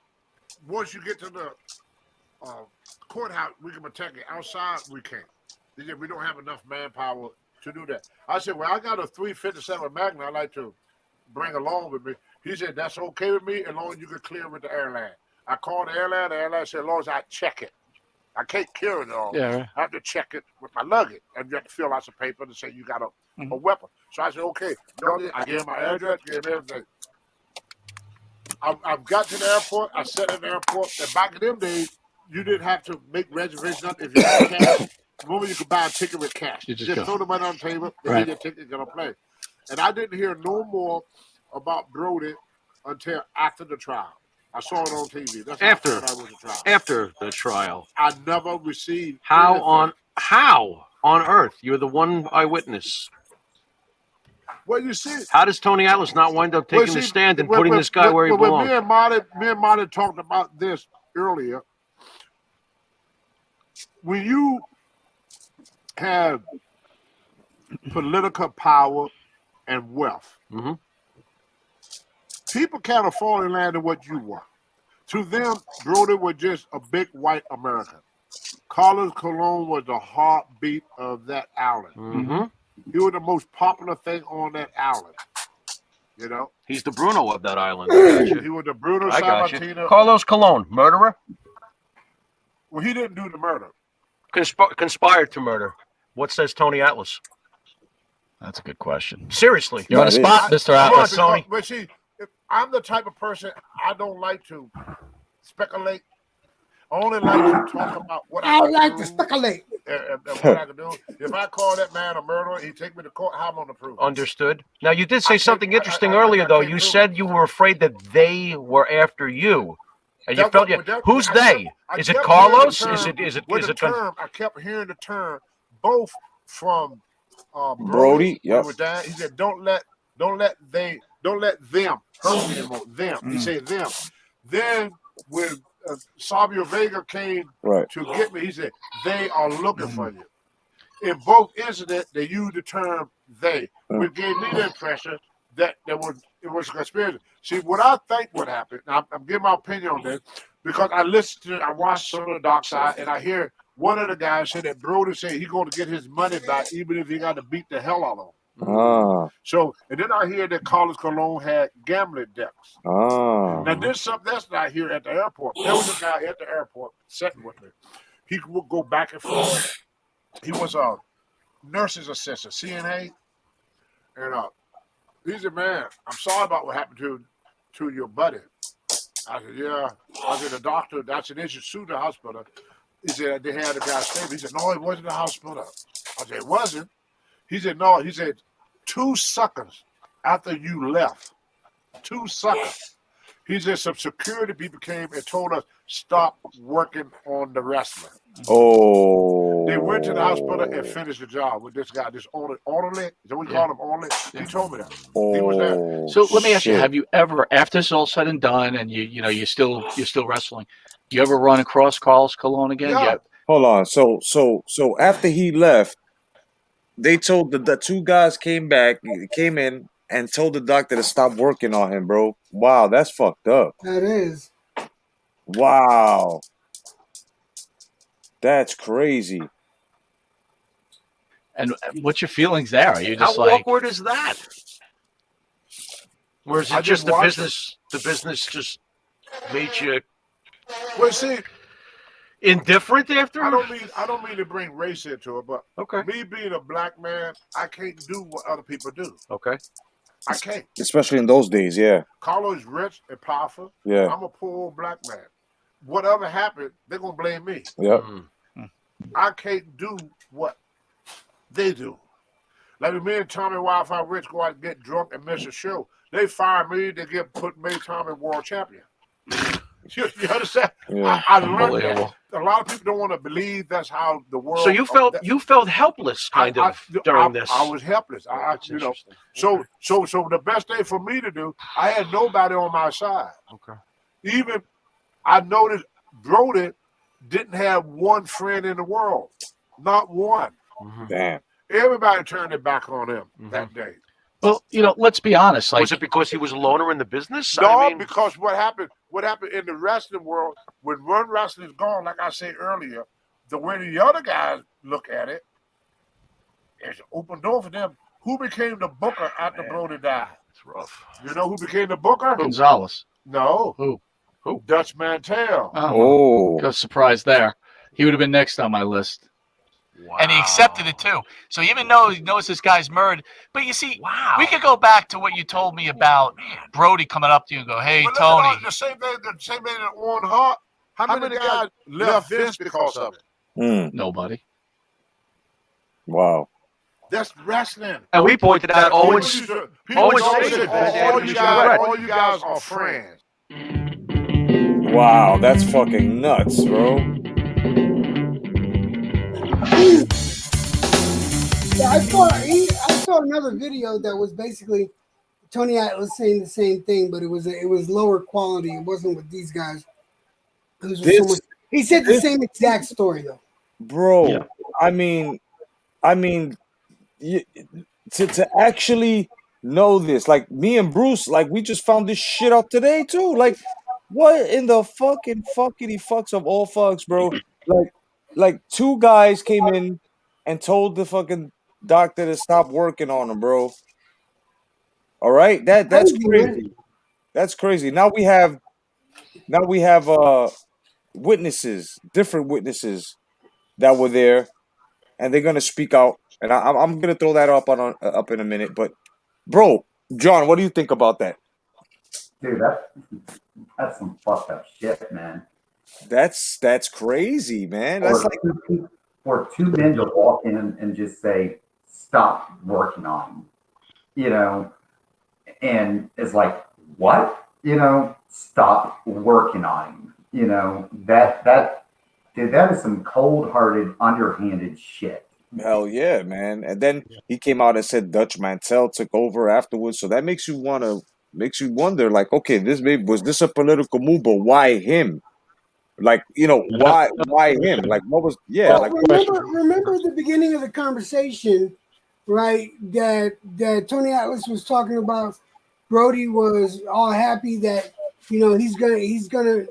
once you get to the courthouse, we can protect you. Outside, we can't. He said, we don't have enough manpower to do that. I said, well, I got a 357 Magnum I'd like to bring along with me. He said, that's okay with me as long as you can clear with the airline. I called the airline said, as long as I check it. I can't clear it all. Yeah, right. I have to check it with my luggage. And you have to fill out some paper to say you got a weapon. So I said, okay. I gave him my address, gave him everything. I've got to the airport. I sat in the airport. And back in them days, you didn't have to make reservations if you had cash. The moment you could buy a ticket with cash. You just throw the money on the table, and get your ticket, going to play. And I didn't hear no more about Brodie until after the trial. I saw it on TV. That's after the trial. I never received how on earth? You're the one eyewitness. Well, you see, how does Tony Atlas not wind up taking the stand and putting this guy where he belongs? Me and Marty talked about this earlier. when you have political power and wealth, people can't afford to land in what you want. To them, Brodie was just a big white American. Carlos Colon was the heartbeat of that island. He was the most popular thing on that island. You know? He's the Bruno of that island. He was the Bruno I got you. Sammartino. Carlos Colon, murderer? Well, he didn't do the murder. Conspired to murder. What says Tony Atlas? That's a good question. Seriously. You're on the spot, Mr. Atlas. Tony. But see, I'm the type of person, I don't like to speculate. I only like to talk about what I like to speculate. And what I can do. If I call that man a murderer, he take me to court. How am I going to prove it? Understood. Now, you did say something interesting earlier, though. You said you were afraid that they were after you. And you felt who's they? Is it Carlos? Is it I kept hearing the term both from Brodie. Yep. He said, don't let them hurt me anymore. Them. He said them. Then when Savio Vega came to get me, he said, they are looking for you. In both incidents, they used the term they, which gave me the impression that it was a conspiracy. See, what I think would happen, I'm giving my opinion on this, because I watched some of the Dark Side, and I hear one of the guys say that Brodie said he's going to get his money back, even if he got to beat the hell out of him. So, and then I hear that Carlos Colon had gambling debts. Now, there's something else that I hear at the airport. There was a guy at the airport sitting with me. He would go back and forth. He was a nurse's assistant, CNA. And he said, man, I'm sorry about what happened to your buddy. I said, yeah. I said, the doctor, that's an issue, sued the hospital. He said, they had the guy stable. He said, no, it wasn't the hospital. I said, it wasn't. He said, no. He said, 2 seconds after you left, 2 seconds, he said some security people came and told us, stop working on the wrestler. They went to the hospital and finished the job with this guy, this orderly. Is that what we call him, orderly? He told me that. He was there. So let me ask you, have you ever, after it's all said and done and you're still wrestling, you ever run across Carlos Colon again? Yeah. Hold on. So after he left, they told the 2 guys came in and told the doctor to stop working on him, bro. Wow, that's fucked up. That is. Wow. That's crazy. And what's your feelings there? Are you just How awkward is that? Or is it just the business? The business just made you indifferent after? I don't mean to bring race into it, but me being a black man, I can't do what other people do. Okay. I can't. Especially in those days, yeah. Carlos rich and powerful. Yeah. I'm a poor old black man. Whatever happened, they're gonna blame me. Yep. I can't do what they do. Like me and Tommy Wildfire Rich go out and get drunk and miss a show. They fire me, they put me Tommy world champion. You understand? Yeah. I learned that. A lot of people don't want to believe that's how the world. So you felt helpless, kind of during this. I was helpless. So the best thing for me to do, I had nobody on my side. Okay. Even I noticed Brodie didn't have one friend in the world, not one. Damn. Everybody turned their back on him that day. Well, let's be honest. Was it because he was a loner in the business? No, because what happened in the wrestling world, when one wrestler is gone, like I said earlier, the way the other guys look at it, it's an open door for them. Who became the booker after Brodie died? It's rough. You know who became the booker? Gonzalez. No. Who? Dutch Mantel. Got surprised there. He would have been next on my list. Wow. And he accepted it too. So even though he knows this guy's murdered, but you see, we could go back to what you told me about Brodie coming up to you and go, "Hey, Tony." The same thing that Owen Hart. How many guys left Vince because of it? Nobody. Wow. That's wrestling. And we pointed out Owens said, all you guys are friends. Wow, that's fucking nuts, bro. Yeah, I saw another video that was basically Tony Atlas saying the same thing, but it was lower quality. It wasn't with these guys. He said the same exact story though. bro. Yeah. I mean, you, to actually know this, like me and Bruce, like we just found this shit out today too. Like, what in the fucking fuckity fucks of all fucks, bro? Like two guys came in and told the fucking doctor to stop working on him, bro. All right, that's Crazy, man. crazy. That's crazy. Now we have witnesses, different witnesses that were there, and they're gonna speak out. And I'm gonna throw that up in a minute. But bro, John, what do you think about that? Dude, that's some fucked up shit, man. That's crazy, man. Or That's like for two men to walk in and just say, "Stop working on him," you know, and it's like, what? Stop working on him. Dude, that is some cold-hearted, underhanded shit. hell yeah, man. And then he came out and said Dutch Mantel took over afterwards. So that makes you wonder, like, okay, was this a political move, but why him? Like, why him? Like, what was Well, like remember the beginning of the conversation, right? That Tony Atlas was talking about. Brody was all happy that he's gonna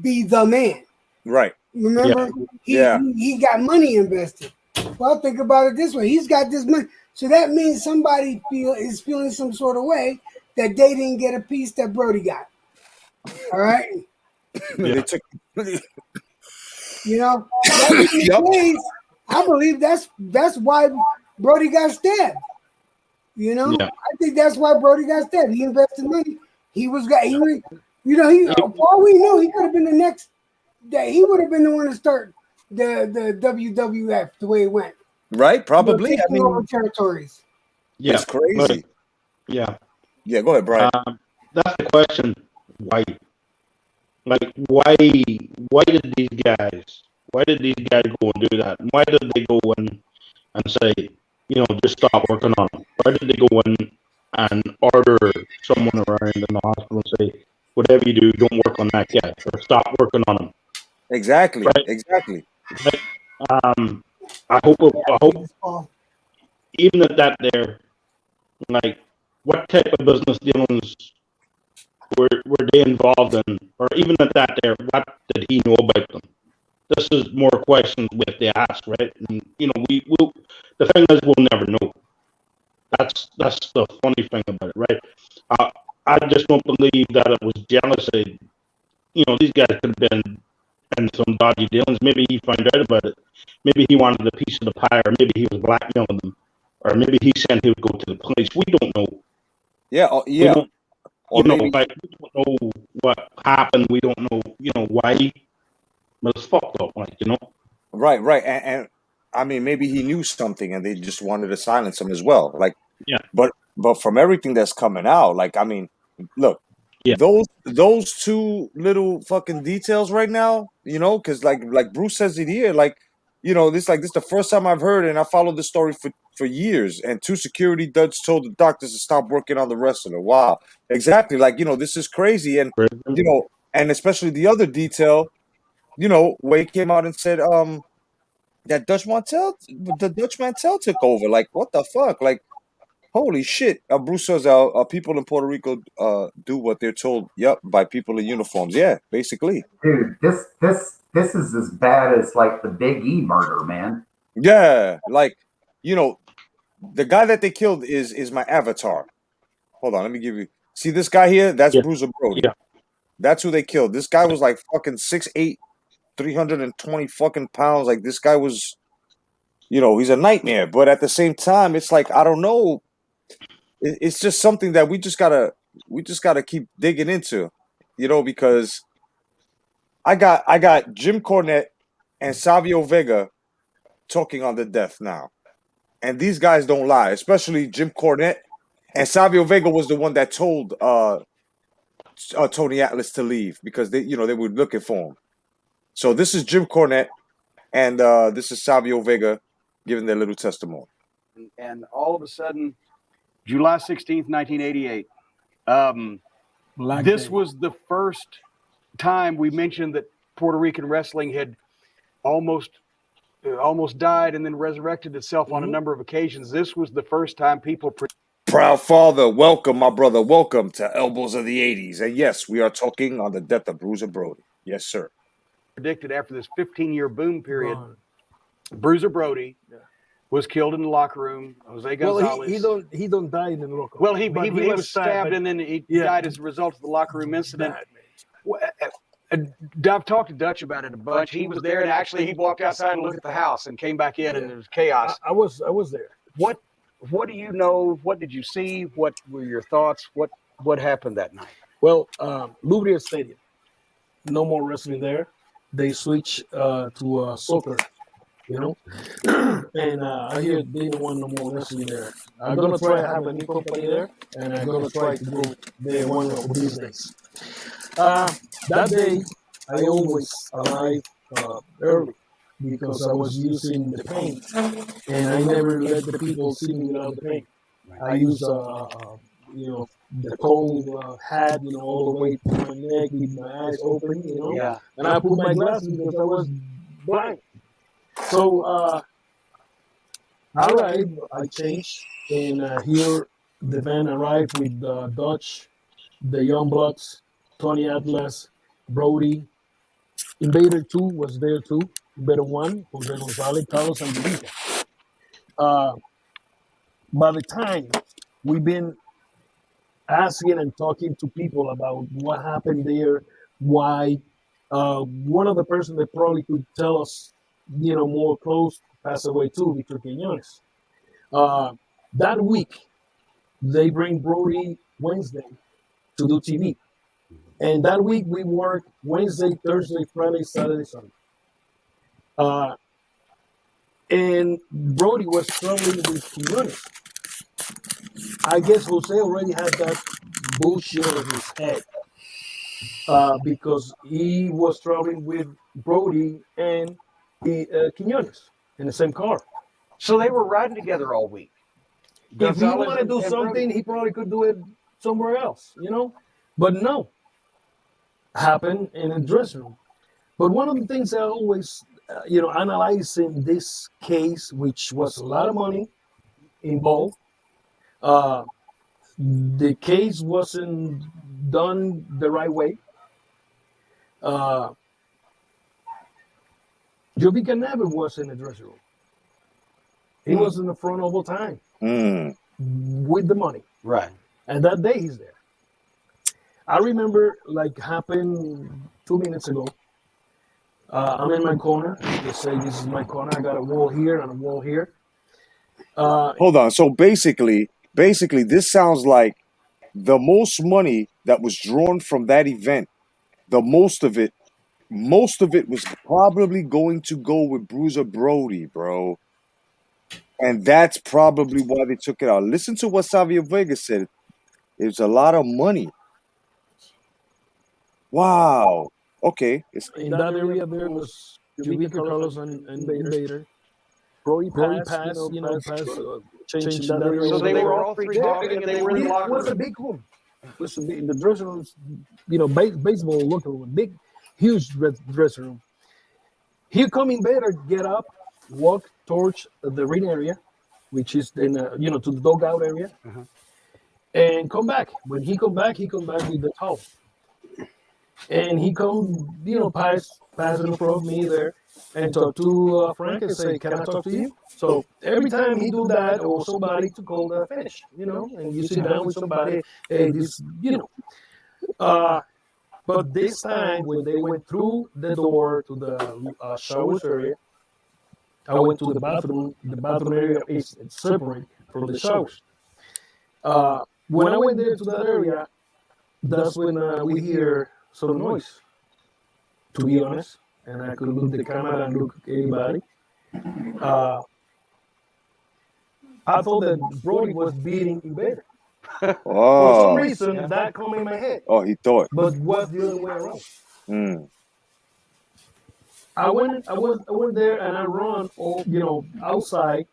be the man. right? Remember, Yeah. he got money invested. Well, think about it this way: he's got this money, so that means somebody is feeling some sort of way that they didn't get a piece that Brody got. All right, They took that being the case, I believe that's why Brody got stabbed. I think that's why Brody got stabbed. He invested money. He for all we know, he could have been the next. That he would have been the one to start the WWF the way it went. right, probably. I Taking over mean, territories. Yeah. it's crazy. Yeah. Yeah, go ahead, Brian. That's the question. Why? Like, why did these guys go and do that? Why did they go in and say, just stop working on them? Why did they go in and order someone around in the hospital and say, whatever you do, don't work on that guy or stop working on him? Exactly. Right. Exactly. Right. I hope even at that there, like, what type of business dealings were they involved in, or even at that there, what did he know about them? This is more questions we have to ask, right? And we the thing is, we'll never know. That's the funny thing about it, right? I just don't believe that it was jealousy. These guys could have been in some dodgy dealings. Maybe he found out about it. Maybe he wanted a piece of the pie, or maybe he was blackmailing them, or maybe he said he would go to the police. We don't know. Yeah, We don't, or maybe we don't know what happened. We don't know, why. But it's fucked up, right. And I mean, maybe he knew something and they just wanted to silence him as well. Like, Yeah. But from everything that's coming out, like, I mean, look, Yeah. those two little fucking details right now, because like Bruce says it here, like, this is the first time I've heard, and I followed the story for years. And two security dudes told the doctors to stop working on the wrestler. Wow, exactly. Like, this is crazy, and and especially the other detail, where he came out and said, that the Dutch Mantel took over. Like, what the fuck? Like, holy shit. Bruce says, people in Puerto Rico do what they're told, yep, by people in uniforms. Yeah, basically. Dude, this is as bad as like the Big E murder, man. Yeah, like, the guy that they killed is my avatar. Hold on, let me give you. See this guy here? That's Bruiser Brody. Yeah. That's who they killed. This guy was like fucking 6'8", 320 fucking pounds. Like, this guy was, he's a nightmare. But at the same time, it's like, I don't know. It's just something that we just gotta keep digging into, because I got Jim Cornette and Savio Vega talking on the death now, and these guys don't lie, especially Jim Cornette. And Savio Vega was the one that told Tony Atlas to leave because they were looking for him. So this is Jim Cornette, and this is Savio Vega giving their little testimony. And all of a sudden, July 16th, 1988. This was the first time we mentioned that Puerto Rican wrestling had almost almost died and then resurrected itself on a number of occasions. This was the first time people Proud father, welcome, my brother. Welcome to Elbows of the 80s. And yes, we are talking on the death of Bruiser Brody. Yes, sir. predicted after this 15-year boom period. Bruiser Brody was killed in the locker room. Jose Gonzalez. Well, he don't die in the locker room. Well, he was stabbed and then he died as a result of the locker room incident. I've talked to Dutch about it a bunch. He was there, and actually he walked outside and looked at the house and came back in, and there was chaos. I was there. What do you know? What did you see? What were your thoughts? What happened that night? Well, Brodie'S Stadium, no more wrestling there. They switched to soccer, you know. And I hear they don't want no more wrestling there. I'm gonna try to have a new company there, and I'm gonna try to go there one of these days. That day, I always arrive early because I was using the paint, and I never let the people see me without the paint. I use the cold hat, all the way to my neck with my eyes open, Yeah. and I put my glasses because I was blind. So I arrived, I changed, and here the band arrived with Dutch, the Young Bloods, Tony Atlas, Brodie, Invader 2 was there too, Invader 1, Jose Gonzalez, Carlos, and Benita. By the time we've been asking and talking to people about what happened there, why, one of the persons that probably could tell us, more close, passed away too, Victor Quiñones. That week, they bring Brodie Wednesday to do TV. And that week we worked Wednesday, Thursday, Friday, Saturday, Sunday. And Brodie was traveling with Quiñones. I guess Jose already had that bullshit in his head because he was traveling with Brodie and Quiñones in the same car. So they were riding together all week. If he wanted to do something, he probably could do it somewhere else, But no. Happened in the dressing room. But one of the things I always, analyzing this case, which was a lot of money involved, the case wasn't done the right way. Jovica never was in the dressing room. He was in the front all the time with the money. Right. And that day he's there. I remember, happened 2 minutes ago. I'm in my corner. They say this is my corner. I got a wall here and a wall here. Hold on. So basically, this sounds like the most money that was drawn from that event. The most of it was probably going to go with Bruiser Brody, bro. And that's probably why they took it out. Listen to what Savio Vega said. It was a lot of money. Wow. Okay. In that area, there was Jovica, Carlos, and Invader. Brodie passed, changed that area. So they were all three talking, and they were in the locker room. It was a big room. The dressing room, baseball locker room, big, huge dressing room. Here come Invader, get up, walk towards the ring area, which is in, to the dugout area, and come back. When he come back with the towel. And he come, passing in front of me there and talk to Frank and say, "Can I talk to you?" So every time he do that, or somebody to call the finish, and you sit down with somebody, hey, this, but this time when they went through the door to the showers area, I went to the bathroom. The bathroom area is separate from the showers. When I went there to that area, that's when we hear some noise, to be honest, and I could look the camera and look anybody. I thought that Brodie was beating Invader. For some reason, that came in my head. Oh, he thought. But what's the other way around? I went there and I run, outside.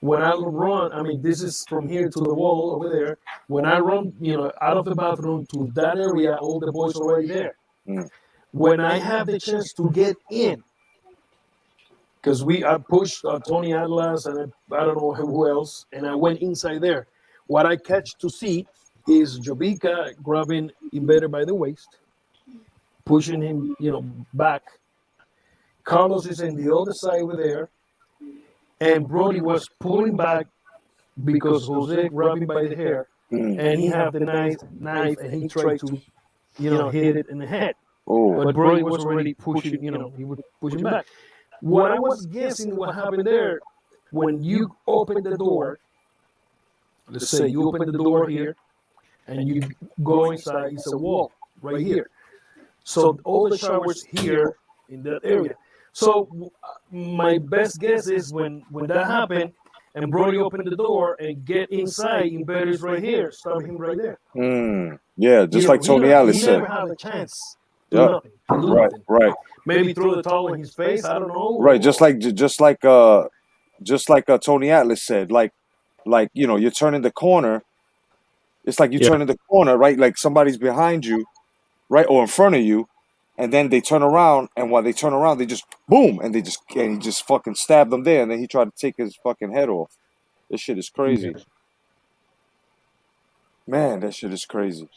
When I run, this is from here to the wall over there. When I run, out of the bathroom to that area, all the boys already there. When I have the chance to get in, because I pushed Tony Atlas and I don't know who else, and I went inside there. What I catch to see is Jovica grabbing Invader by the waist, pushing him, back. Carlos is in the other side over there, and Brodie was pulling back because Jose grabbed him by the hair, and he had the knife, and he tried to, hit it in the head. But Brodie was already pushing, he was pushing back. What I was guessing what happened there, when you open the door, let's say you open the door here, and you go inside, it's a wall right here. So all the showers here in that area. So my best guess is when that happened, and Brodie opened the door and get inside, Invader's right here, stop him right there. Yeah, just like Tony Atlas said. He never had a chance to do nothing. Right. Maybe throw the towel in his face. I don't know. Right, just like Tony Atlas said, like you're turning the corner. It's like you turning the corner, right? Like somebody's behind you, right, or in front of you, and then they turn around, and while they turn around, they just boom, and he just fucking stabbed them there, and then he tried to take his fucking head off. This shit is crazy. Man, that shit is crazy.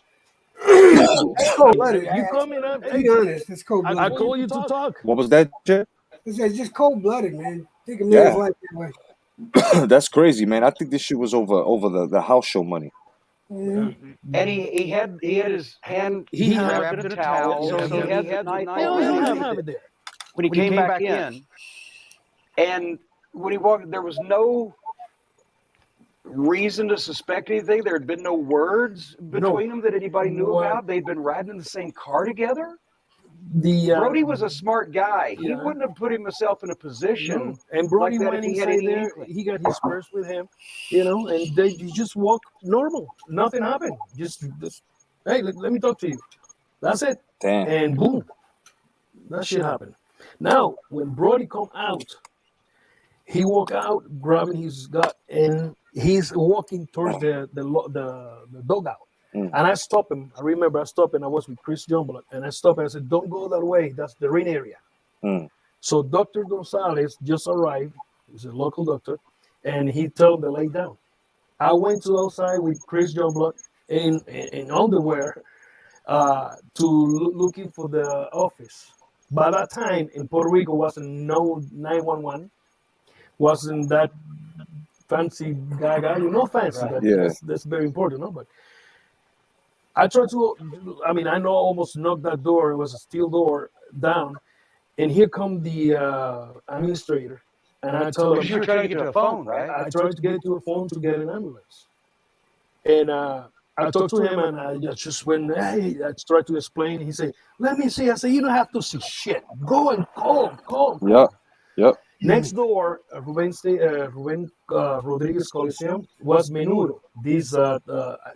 It's cold-blooded. You coming up? To be honest, it's cold-blooded. I call you to talk. What was that shit? It's just cold-blooded, man. Think a man's life that way. That's crazy, man. I think this shit was over the house show money. Mm-hmm. And he had his hand wrapped in a towel, so he had the knife there. when he came back in. And when he walked, there was no reason to suspect anything. There had been no words between them that anybody knew about. They'd been riding in the same car together. Brodie was a smart guy. He wouldn't have put himself in a position. And Brodie like that went if he had inside any there. inkling. He got his purse with him, and they just walked normal. Nothing happened. Just hey, let me talk to you. That's it. Damn. And boom, that shit happened. Now, when Brodie come out, he walk out grabbing his gun, and he's walking towards the dugout. And I stopped him. I remember I stopped him. I was with Chris Youngblood, and I stopped him. I said, "Don't go that way. That's the ring area." So Dr. Gonzalez just arrived. He's a local doctor, and he told him to lay down. I went to outside with Chris Youngblood in underwear to looking for the office. By that time, in Puerto Rico, wasn't no 911. Wasn't that fancy guy, fancy. Right. That's very important, no? But I tried to, I know I almost knocked that door. It was a steel door down. And here come the administrator. And I told him, you were trying to get to a phone, right? I tried to get to a phone to get an ambulance. And I talked to him, and I just went, hey, I tried to explain. He said, let me see. I said, you don't have to see shit. Go and call. Yep. Next door, Ruben Rodriguez Coliseum was Menudo. These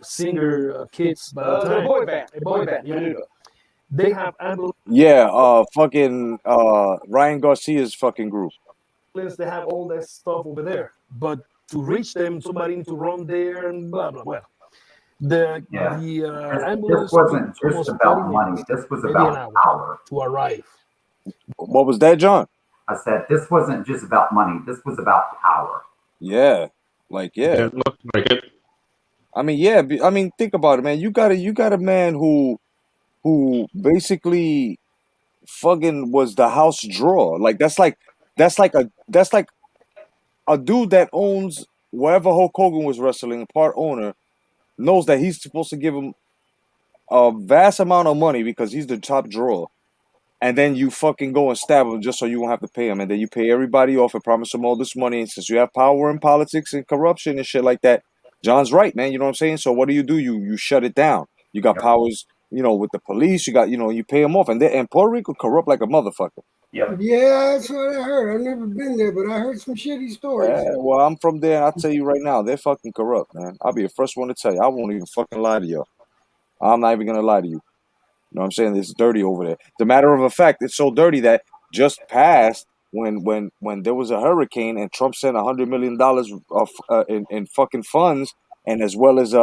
singer kids by the time. A boy band. Menudo. They have ambulance. Yeah, fucking Ryan Garcia's fucking group. They have all that stuff over there. But to reach them, somebody need to run there and blah, blah, blah. The ambulance this wasn't just about money. This was about power. To arrive. What was that, John? I said this wasn't just about money. This was about power. Yeah. It looked like it. Think about it, man. You got a man who basically fucking was the house draw. That's like a dude that owns wherever Hulk Hogan was wrestling, part owner, knows that he's supposed to give him a vast amount of money because he's the top drawer. And then you fucking go and stab him just so you won't have to pay him. And then you pay everybody off and promise them all this money. And since you have power in politics and corruption and shit like that, John's right, man. You know what I'm saying? So what do? You shut it down. You got powers, with the police. You got, you pay them off. And Puerto Rico corrupt like a motherfucker. Yep. Yeah, that's what I heard. I've never been there, but I heard some shitty stories. Yeah, well, I'm from there, and I'll tell you right now, they're fucking corrupt, man. I'll be the first one to tell you. I won't even fucking lie to you. I'm not even going to lie to you. You know what I'm saying? It's dirty over there. The matter of a fact, it's so dirty that just passed when there was a hurricane and Trump sent $100 million of in fucking funds, and as well as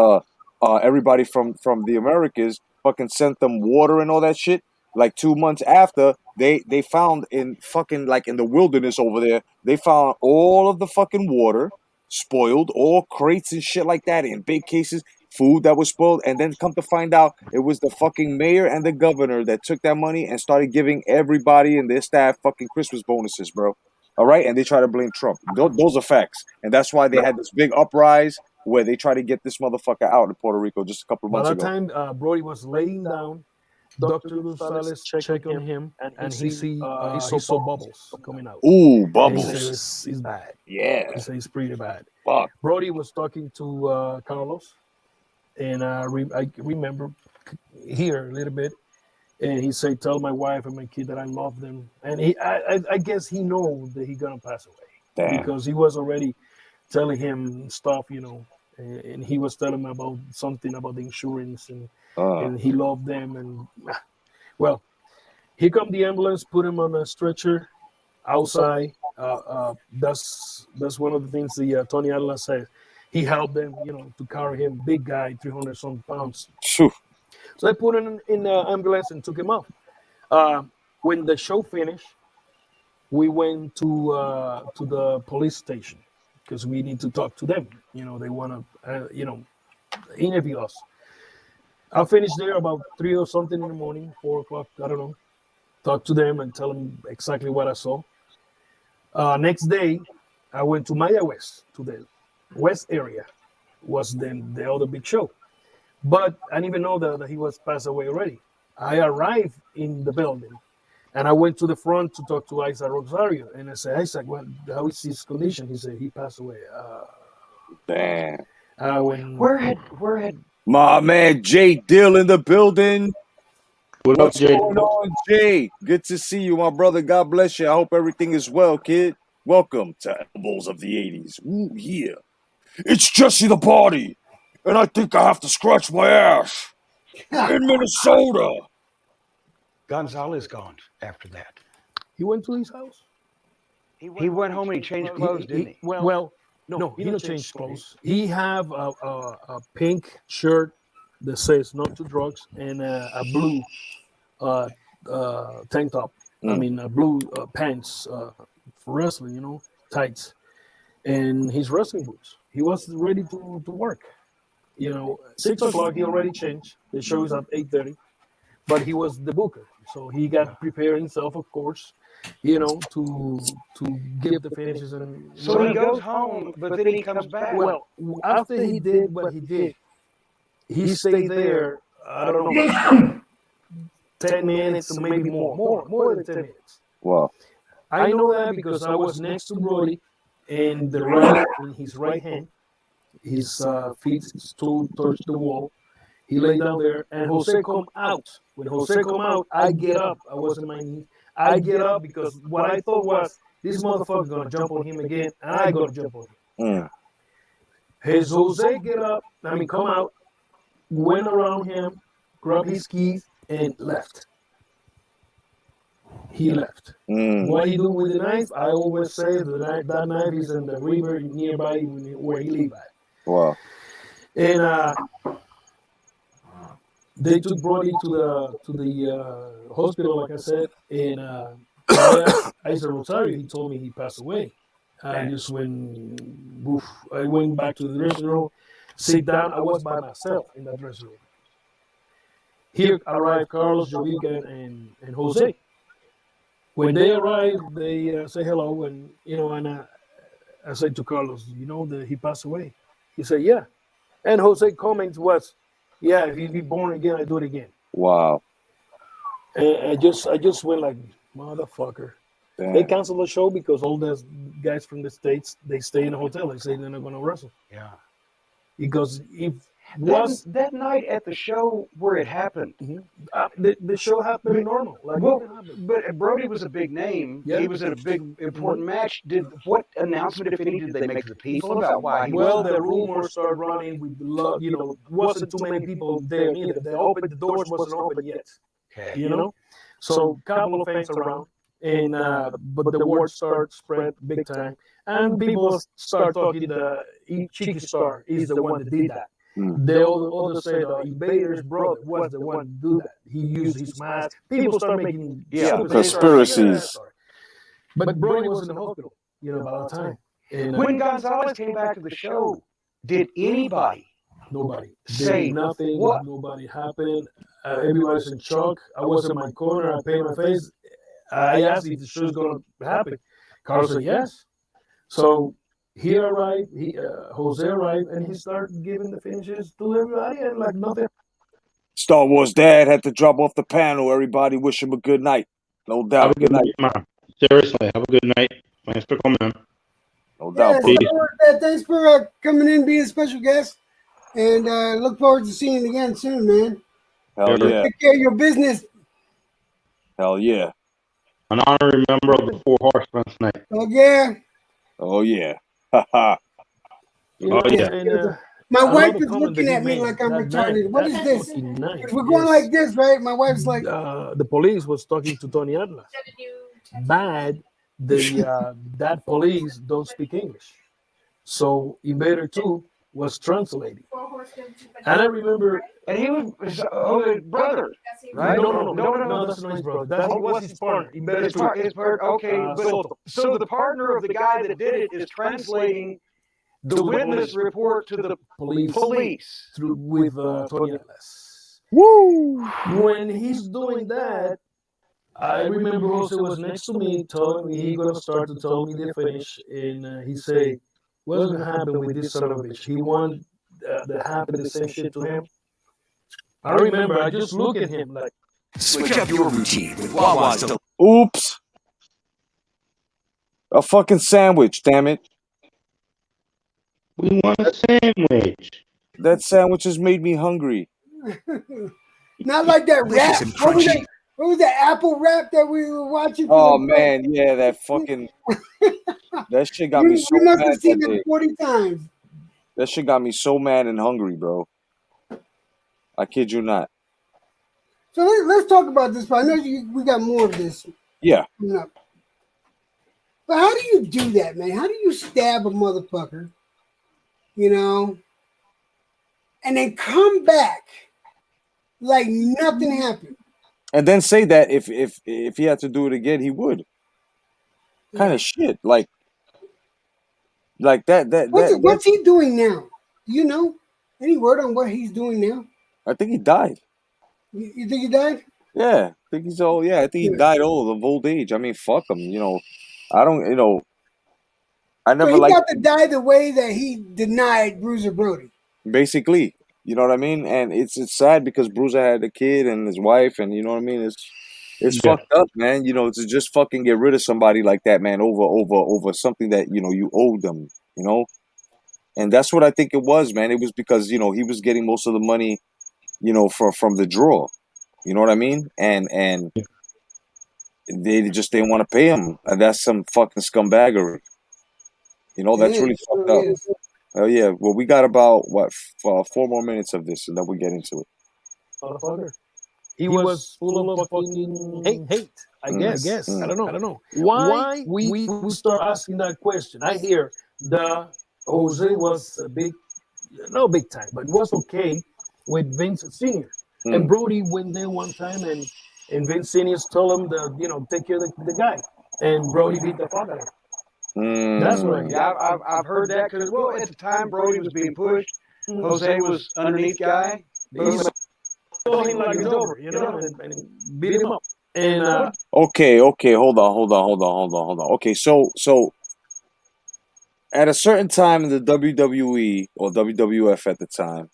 everybody from the Americas fucking sent them water and all that shit. like 2 months after, they found in fucking like in the wilderness over there, they found all of the fucking water spoiled, all crates and shit like that in big cases, food that was spoiled, and then come to find out it was the fucking mayor and the governor that took that money and started giving everybody and their staff fucking Christmas bonuses, bro. All right, and they try to blame Trump. Those are facts, and that's why they had this big uprise where they try to get this motherfucker out in Puerto Rico just a couple of By months that ago. time, Brody was laying down. Dr. Gonzalez checked on him, and he saw bubbles coming out. Ooh, And bubbles. he said it's bad. Yeah. He said it's pretty bad. Fuck. Brody was talking to Carlos, and I remember here a little bit, and he said, "Tell my wife and my kid that I love them." And I guess he knows that he's gonna pass away. Damn. Because he was already telling him stuff, and he was telling him about something about the insurance, and he loved them. And well, here come the ambulance, put him on a stretcher outside. That's one of the things the Tony Atlas said. He helped them, to carry him, big guy, 300 some pounds. Phew. So they put him in the ambulance and took him off. When the show finished, we went to the police station because we need to talk to them. They want to, interview us. I finished there about 3 or something in the morning, 4 o'clock, I don't know. Talk to them and tell them exactly what I saw. Next day, I went to Maya West, to the West area, was then the other big show. But I didn't even know that he was passed away already. I arrived in the building, and I went to the front to talk to Isaac Rosario. And I said, Isaac, how is his condition? He said, he passed away. Damn. Where had my man Jay Dill in the building? What's Jay? going on, Jay? Good to see you, my brother. God bless you. I hope everything is well, kid. Welcome to Elbows of the 80s. Ooh, yeah. It's Jesse the Party, and I think I have to scratch my ass in Minnesota. Gonzalez gone after that? He went to his house? He went home and he changed clothes, didn't he? Well, no, he didn't change clothes. He have a pink shirt that says "No to Drugs" and a blue tank top. I mean, blue pants for wrestling, tights, and his wrestling boots. He was ready to work. 6 o'clock he already changed. The show is at 8:30, but he was the booker, so he got prepared himself, of course. To give the finishes. And so he goes home, but then he comes back. Well, after he did what he did, he stayed there, I don't know, 10 minutes or maybe more than 10 minutes. Wow. I know that because I was next to Brody, and in his right hand, his feet stood towards the wall. He lay down there, and Jose come out. When Jose come out, I get up. I was on my knees. I get up because what I thought was, this motherfucker gonna jump on him again, and I gonna jump on him. His Jose come out, went around him, grabbed his keys, and left. He left. What he do with the knife? I always say that knife is in the river nearby where he live at. Wow. And they took Brody to the hospital, like I said, and I said, Rosario, he told me he passed away. I just I went back to the dressing room, sit down. I was by myself in that dressing room. Here arrived Carlos, Jovica, and Jose. When they arrived, they say hello, and I said to Carlos, that he passed away. He said, yeah. And Jose comments was, yeah, if he be born again, I do it again. Wow. And I just went like, motherfucker. Damn. They canceled the show because all the guys from the States, they stay in a hotel. They say they're not going to wrestle. Yeah. Because if that night at the show where it happened, the show happened normal. But Brody was a big name. Yeah. He was in a big important match. What announcement, if any, did they make to the people about why? The rumors started running with wasn't too many people there either. The doors wasn't open yet. Okay. So a couple of fans around, and but the word started spread big time, and people start talking. The Cheeky Star is the one that did that. The others said Invader's brother was the one to do that. He used his mask. People start making conspiracies. But Brody was in the hospital, by that time. And, when Gonzalez came back to the show, did anybody? Nobody. Say nothing. What? Nobody happened. Everybody's in shock. I was in my corner. I painted my face. I asked if the show's going to happen. Carlos said yes. So he arrived. Jose arrived, and he started giving the finishes to everybody, and like nothing. Star Wars Dad had to drop off the panel. Everybody wish him a good night. No doubt. Have a good night, man. Seriously, have a good night. Thanks for coming. No doubt. Thanks for coming in, being a special guest, and look forward to seeing you again soon, man. Hell yeah. Take care of your business. Hell yeah. An honorary member of the Four Horsemen tonight. Oh yeah. Oh yeah. Ha Oh yeah. And, my wife is looking at me like I'm retarded. What is this? If we're going like this, right? My wife's like, the police was talking to Tony Atlas. Bad, that police don't speak English. So Invader 2 was translating. And I remember, and he was his brother, right? No, that's not his brother. That was his partner. Invader 2. His partner. Okay, so the partner of the guy that did it is translating the witness report to the police. With Tony Atlas. Woo! When he's doing that, I remember Jose was next to me, telling me he's gonna start to tell me the finish, and he say, "What's gonna happen with this son of a bitch? He want to happen the same shit to him." I remember, I just look at him like, switch up your routine with Wawa's. Oops! A fucking sandwich, damn it! We want a sandwich. That sandwich has made me hungry. not like that rap. What was that Apple rap that we were watching? Oh man, yeah, that fucking that shit got me so you must mad. have seen it 40 times. That shit got me so mad and hungry, bro. I kid you not. So let's talk about this. I know we got more of this. Yeah. But how do you do that, man? How do you stab a motherfucker? And then come back like nothing happened. And then say that if he had to do it again, he would. Kind of shit, like that. What's he doing now? Do you know any word on what he's doing now? I think he died. You think he died? Yeah, I think he's old. Yeah, I think he died of old age. I mean, fuck him. I don't. I never he got to die the way that he denied Bruiser Brody. Basically, you know what I mean? And it's sad because Bruiser had a kid and his wife, and you know what I mean? It's fucked up, man. To just fucking get rid of somebody like that, man, over something that, you owe them, And that's what I think it was, man. It was because, he was getting most of the money, from the draw. You know what I mean? And they just didn't want to pay him. And that's some fucking scumbaggery. That's really fucked up. Oh yeah. Well, we got about 4 more minutes of this, and then we get into it. Motherfucker. He was full of fucking hate. I guess. I don't know. Why we start asking that question? I hear the Jose was no big time, but was okay with Vince Senior. And Brody went there one time, and Vince Senior told him that take care of the guy, and Brody beat the fuck out of him. That's what I hear. Yeah, I've heard that because at the time Brody was being pushed, Jose was underneath guy. He told him like it's over, and beat him up. And okay, hold on. Okay, so at a certain time in the WWE or WWF at the time,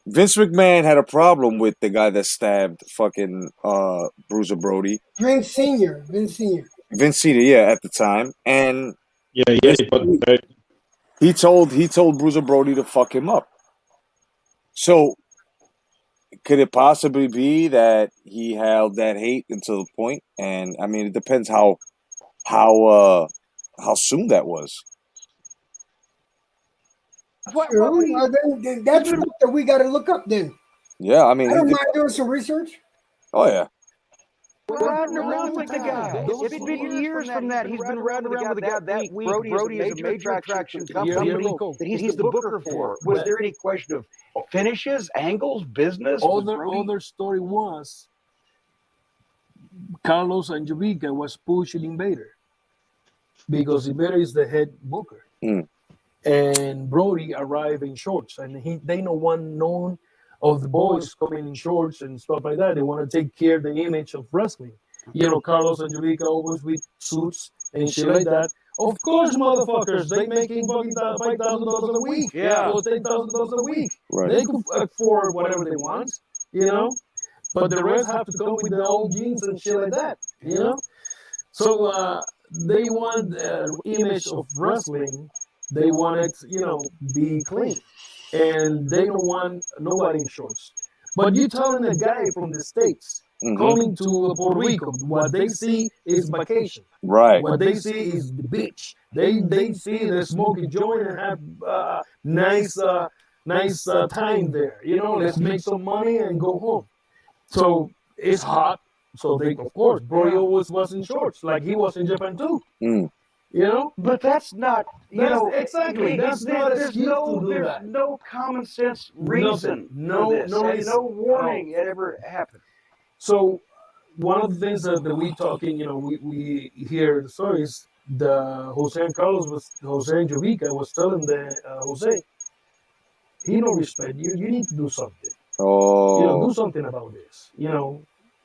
Vince McMahon had a problem with the guy that stabbed fucking Bruiser Brody. Vince Senior, yeah, at the time, and he told Bruiser Brody to fuck him up. So, could it possibly be that he held that hate until the point? And I mean, it depends how soon that was. Then that's what we got to look up. Then Yeah, I mean, I don't mind doing some research. Oh yeah. riding around with the guy. It's been years from that. He's been riding around with the guy that week. Brody is a major attraction company that he's the booker for. Was there any question of finishes, angles, business? Other story was Carlos Angelica was pushing Invader because Invader is the head booker. And Brody arrived in shorts, and they know one known of the boys coming in shorts and stuff like that. They want to take care of the image of wrestling. You know, Carlos Angelica always with suits and shit like that. Of course, motherfuckers, they making fucking $5,000 a week, or $10,000 a week. Right. They can afford whatever they want, you know. But the rest have to come with their old jeans and shit like that, you know. So they want the image of wrestling. They want it, you know, be clean, and they don't want nobody in shorts. But you telling a guy from the States coming to Puerto Rico, what they see is vacation. Right. What they see is the beach. They see the smoky joint and have nice time there. You know, let's make some money and go home. So it's hot. So they, of course, Brody always was in shorts, like he was in Japan too. You know, but that's not, exactly. That's not an excuse to do there's that. no common sense reason for this, and no warning it ever happened. So one of the things that we talking, you know, we hear the stories. The Jose Angelica was telling the Jose, he don't respect you. You need to do something. Oh, you know, do something about this. You know,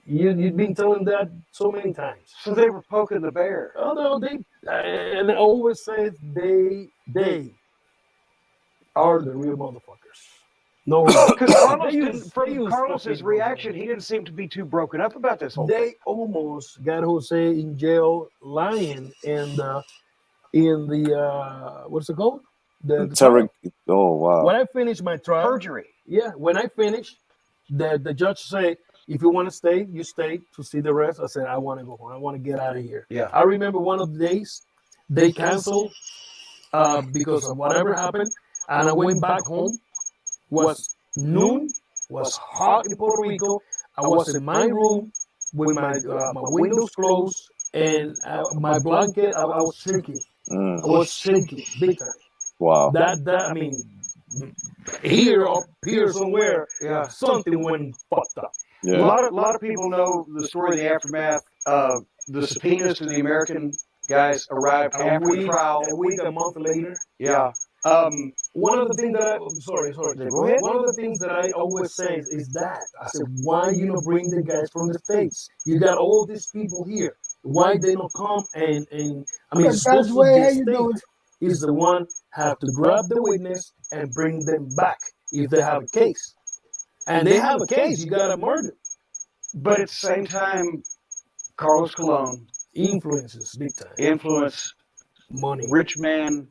you've been telling that so many times. So they were poking the bear. Oh no, they and I always say they are the real motherfuckers. No, because from Carlos's reaction, he didn't seem to be too broken up about this whole thing. They almost got Jose in jail lying in the what's it called? Oh wow. When I finished my trial, perjury. Yeah, when I finished, the judge said, if you want to stay, you stay to see the rest. I said, I want to go home. I want to get out of here. Yeah. I remember one of the days they canceled because of whatever happened, and I went back home. Was noon, was hot in Puerto Rico. I was in my room with my windows closed and my blanket. I was shaking. I was shaking big time. Wow. That I mean, here somewhere, something went fucked up. Yeah. A lot of people know the story of the aftermath. The subpoenas to the American guys arrived after the trial. A month later. Yeah. One of the things that Go ahead. One of the things that I always say is that I said, why you not bring the guys from the States? You got all these people here. Why they don't come and I mean, supposed to the state is the one have to grab the witness and bring them back if they have a case. And they have a case, you got a murder. But at the same time, Carlos Colon influences big time. Influence, money, rich man,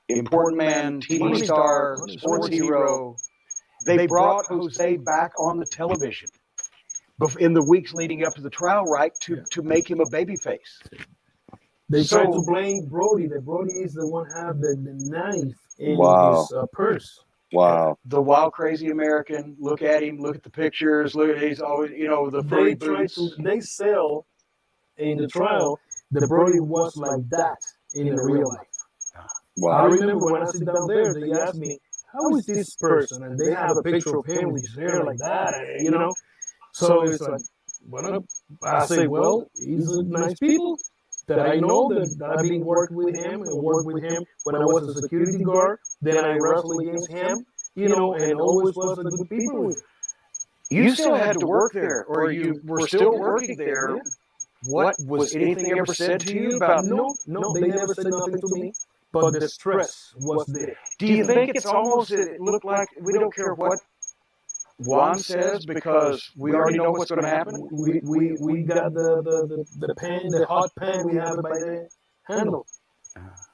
important man, TV star, sports hero. They brought Jose back on the television in the weeks leading up to the trial, right, to make him a babyface. They try to blame Brody. That Brody is the one have the knife in his purse. Wow. The wild, crazy American. Look at him. Look at the pictures. Look at he's always, the furry boots. They sell in the trial that Brody was like that in the real life. Wow. I remember when I sit down there, they asked me, how is this person? And they have a picture of him with his hair like that, So it's like, well, I say, well, he's a nice people that I know that I've been working with him and worked with him when I was a security guard. Then I wrestled against him, and always was a good people with him. You still had to work there, or you were still working there. Yeah. What was anything ever said to you about? No, they never said nothing to me. But the stress was there. Do you think it's almost, it looked like we don't care what Juan says because we already know what's going to happen? We got the pan, the hot pan we have by the handle.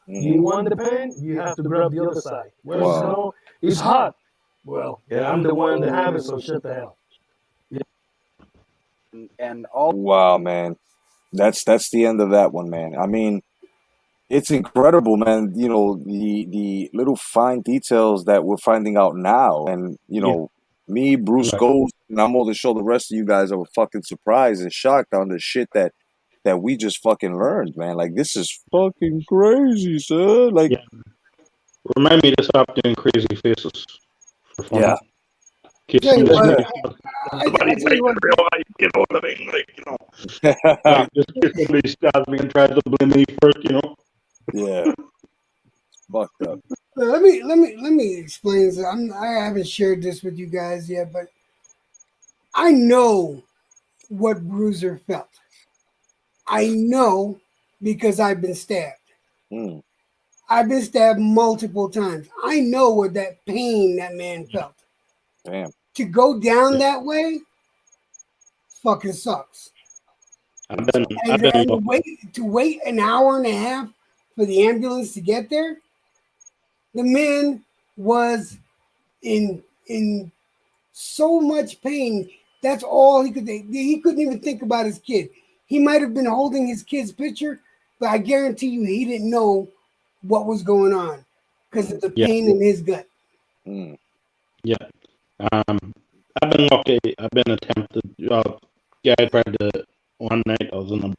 You want the pan, you have to grab the other side. Well, it's hot. Well, I'm the one that have it, so shut the hell. Yeah. And all. Wow, man. That's the end of that one, man. I mean, it's incredible, man. The little fine details that we're finding out now, and me, Bruce Goes, And I'm more than sure the rest of you guys are fucking surprised and shocked on the shit that we just fucking learned, man. Like, this is fucking crazy, sir. Like, yeah. Remind me to stop doing crazy faces for fun. yeah. Tell you what, Somebody take the real life, get hold of it, like, you know. Like, just get somebody stabs me and tries to blame me first, you know. Yeah. Fucked up. let me explain this. I haven't shared this with you guys yet, but I know what Bruiser felt. I know because I've been stabbed. Mm. I've been stabbed multiple times. I know what that pain that man felt. Damn. To go down that way fucking sucks. I've been To wait an hour and a half for the ambulance to get there. The man was in so much pain. That's all he could think. He couldn't even think about his kid. He might have been holding his kid's picture, but I guarantee you he didn't know what was going on because of the pain in his gut. Mm. Yeah. I've been lucky. I've been attempted. Yeah, I tried to one night. I was in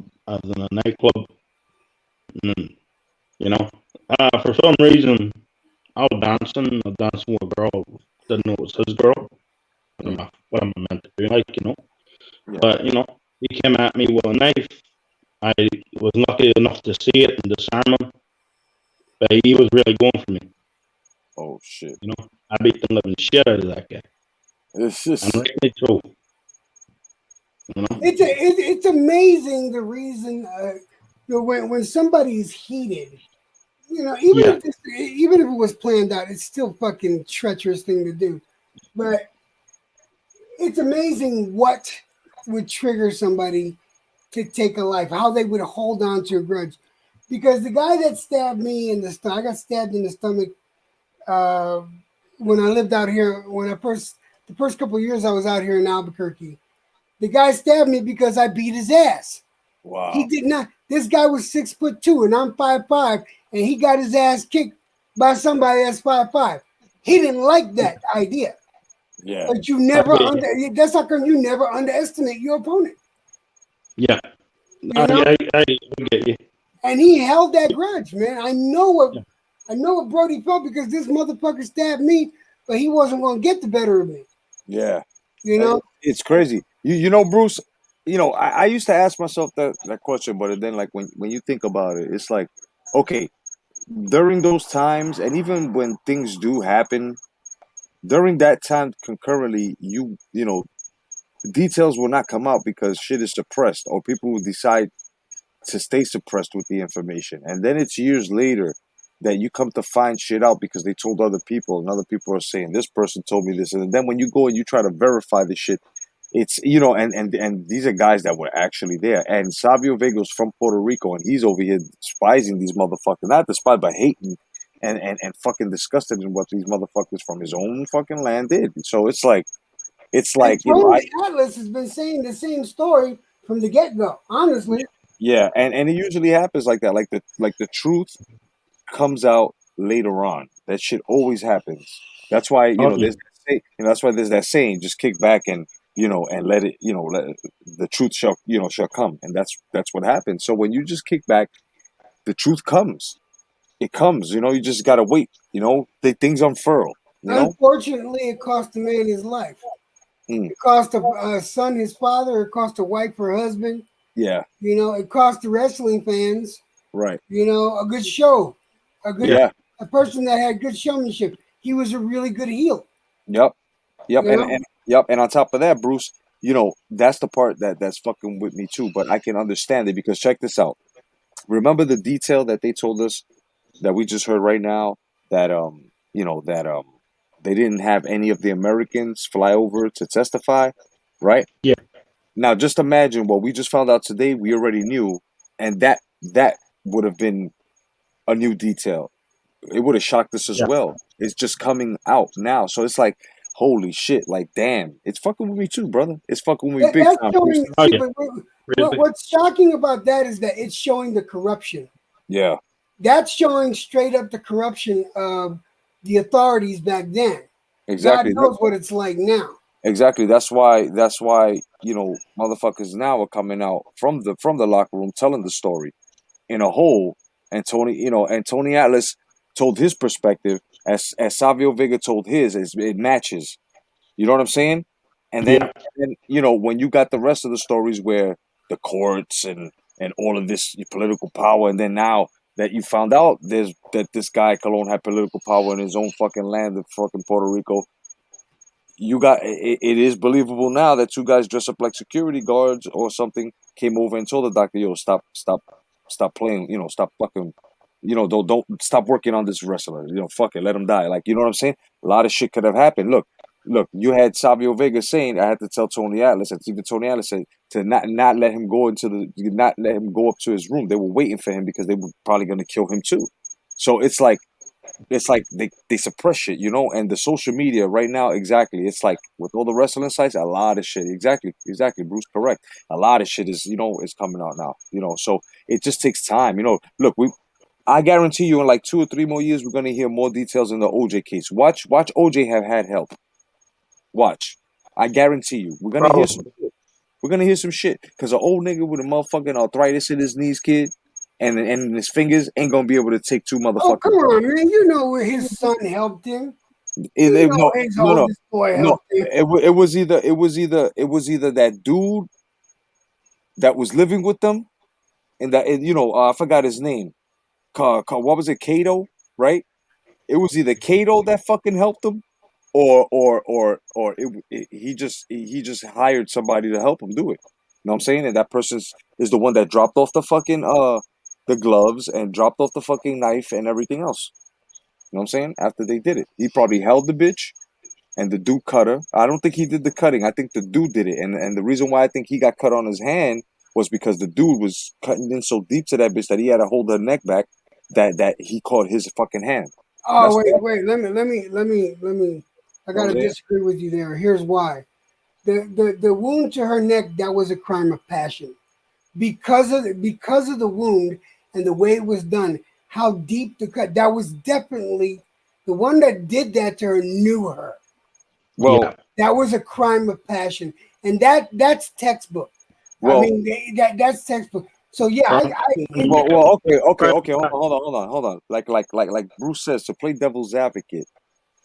a nightclub, and you know, for some reason, I was dancing. I was dancing with a girl. Didn't know it was his girl. What am I meant to be like, you know? Yeah. But you know, he came at me with a knife. I was lucky enough to see it and disarm him, but he was really going for me. Oh shit! You know, I beat the living shit out of that guy. It's just, and rightly so. You know? It's amazing the reason when somebody's heated, you know, even if it was planned out, it's still fucking treacherous thing to do. But it's amazing what would trigger somebody to take a life, how they would hold on to a grudge. Because the guy that stabbed me in the stomach, I got stabbed in the stomach when I lived out here. The first couple of years I was out here in Albuquerque. The guy stabbed me because I beat his ass. Wow. He did not. This guy was 6'2" and I'm 5'5", and he got his ass kicked by somebody that's 5'5". He didn't like that idea. Yeah. But you never that's how come you never underestimate your opponent. Yeah. You know? I get you. And he held that grudge, man. I know what Brodie felt because this motherfucker stabbed me, but he wasn't going to get the better of me. Yeah. You know? It's crazy. You know, Bruce, you know, I used to ask myself that question, but then like when you think about it, it's like, okay, during those times, and even when things do happen, during that time concurrently, you know, details will not come out because shit is suppressed, or people will decide to stay suppressed with the information. And then it's years later that you come to find shit out because they told other people, and other people are saying, this person told me this. And then when you go and you try to verify the shit, it's, you know, and these are guys that were actually there. And Savio Vega's from Puerto Rico, and he's over here despising these motherfuckers. Not despise, but hating and fucking disgusted in what these motherfuckers from his own fucking land did. So it's like, you know, Atlas has been saying the same story from the get-go, honestly. Yeah, and it usually happens like that. Like the truth comes out later on. That shit always happens. That's why, you know, that's why there's that saying, just kick back and, you know, and let it, you know, the truth shall come. And that's what happens. So when you just kick back, the truth comes. It comes, you know, you just gotta wait, you know, things unfurl. You know? Unfortunately, it cost the man his life. It cost a son his father, it cost a wife her husband. Yeah. You know, it cost the wrestling fans, right? You know, a good show, a person that had good showmanship. He was a really good heel. Yep. You know? And on top of that, Bruce, you know, that's the part that's fucking with me too. But I can understand it because check this out. Remember the detail that they told us that we just heard right now that you know that they didn't have any of the Americans fly over to testify, right? Yeah. Now, just imagine what we just found out today. We already knew, and that would have been a new detail. It would have shocked us as well. It's just coming out now, so it's like, holy shit! Like, damn, it's fucking with me too, brother. It's fucking with me big time. What's shocking about that is that it's showing the corruption. Yeah, that's showing straight up the corruption of the authorities back then. Exactly. God knows what it's like now. Exactly. That's why. Motherfuckers now are coming out from the locker room telling the story in a whole. And Tony Atlas told his perspective as Savio Vega told his. It matches. You know what I'm saying? And then, Yeah. when you got the rest of the stories where the courts and all of this political power, and then now that you found out that this guy Colon had political power in his own fucking land of fucking Puerto Rico, it is believable now that two guys dressed up like security guards or something came over and told the doctor, yo, stop playing, stop fucking, don't stop working on this wrestler, fuck it, let him die. Like, you know what I'm saying? A lot of shit could have happened. Look, you had Savio Vega saying, I had to tell Tony Atlas, and even Tony Atlas said to not let him go not let him go up to his room. They were waiting for him because they were probably going to kill him too. So it's like they suppress shit, and the social media right now, exactly. It's like with all the wrestling sites, a lot of shit. Exactly, Bruce, correct. A lot of shit is coming out now, so it just takes time. Look, I guarantee you in like 2 or 3 more years, we're gonna hear more details in the OJ case. Watch OJ have had help. Watch. I guarantee you. We're gonna hear some shit. We're gonna hear some shit. Because an old nigga with a motherfucking arthritis in his knees, kid, and in his fingers ain't gonna be able to take two motherfuckers. Oh, come on, man. You know where his son helped him. No. Oldest boy helped him. It was either that dude that was living with them, and that I forgot his name. What was it, Cato? Right? It was either Cato that fucking helped him, or he just hired somebody to help him do it. You know what I'm saying? And that person is the one that dropped off the fucking the gloves and dropped off the fucking knife and everything else. You know what I'm saying? After they did it, he probably held the bitch, and the dude cut her. I don't think he did the cutting. I think the dude did it, and the reason why I think he got cut on his hand was because the dude was cutting in so deep to that bitch that he had to hold her neck back. That he caught his fucking hand. Oh, wait. Let me. I gotta disagree with you there. Here's why. The wound to her neck, that was a crime of passion. Because of the wound and the way it was done, how deep the cut, that was definitely the one that did that to her knew her. Well, that was a crime of passion, and that's textbook. Well, I mean, that's textbook. So yeah, okay. Hold on. Like Bruce says, to play devil's advocate.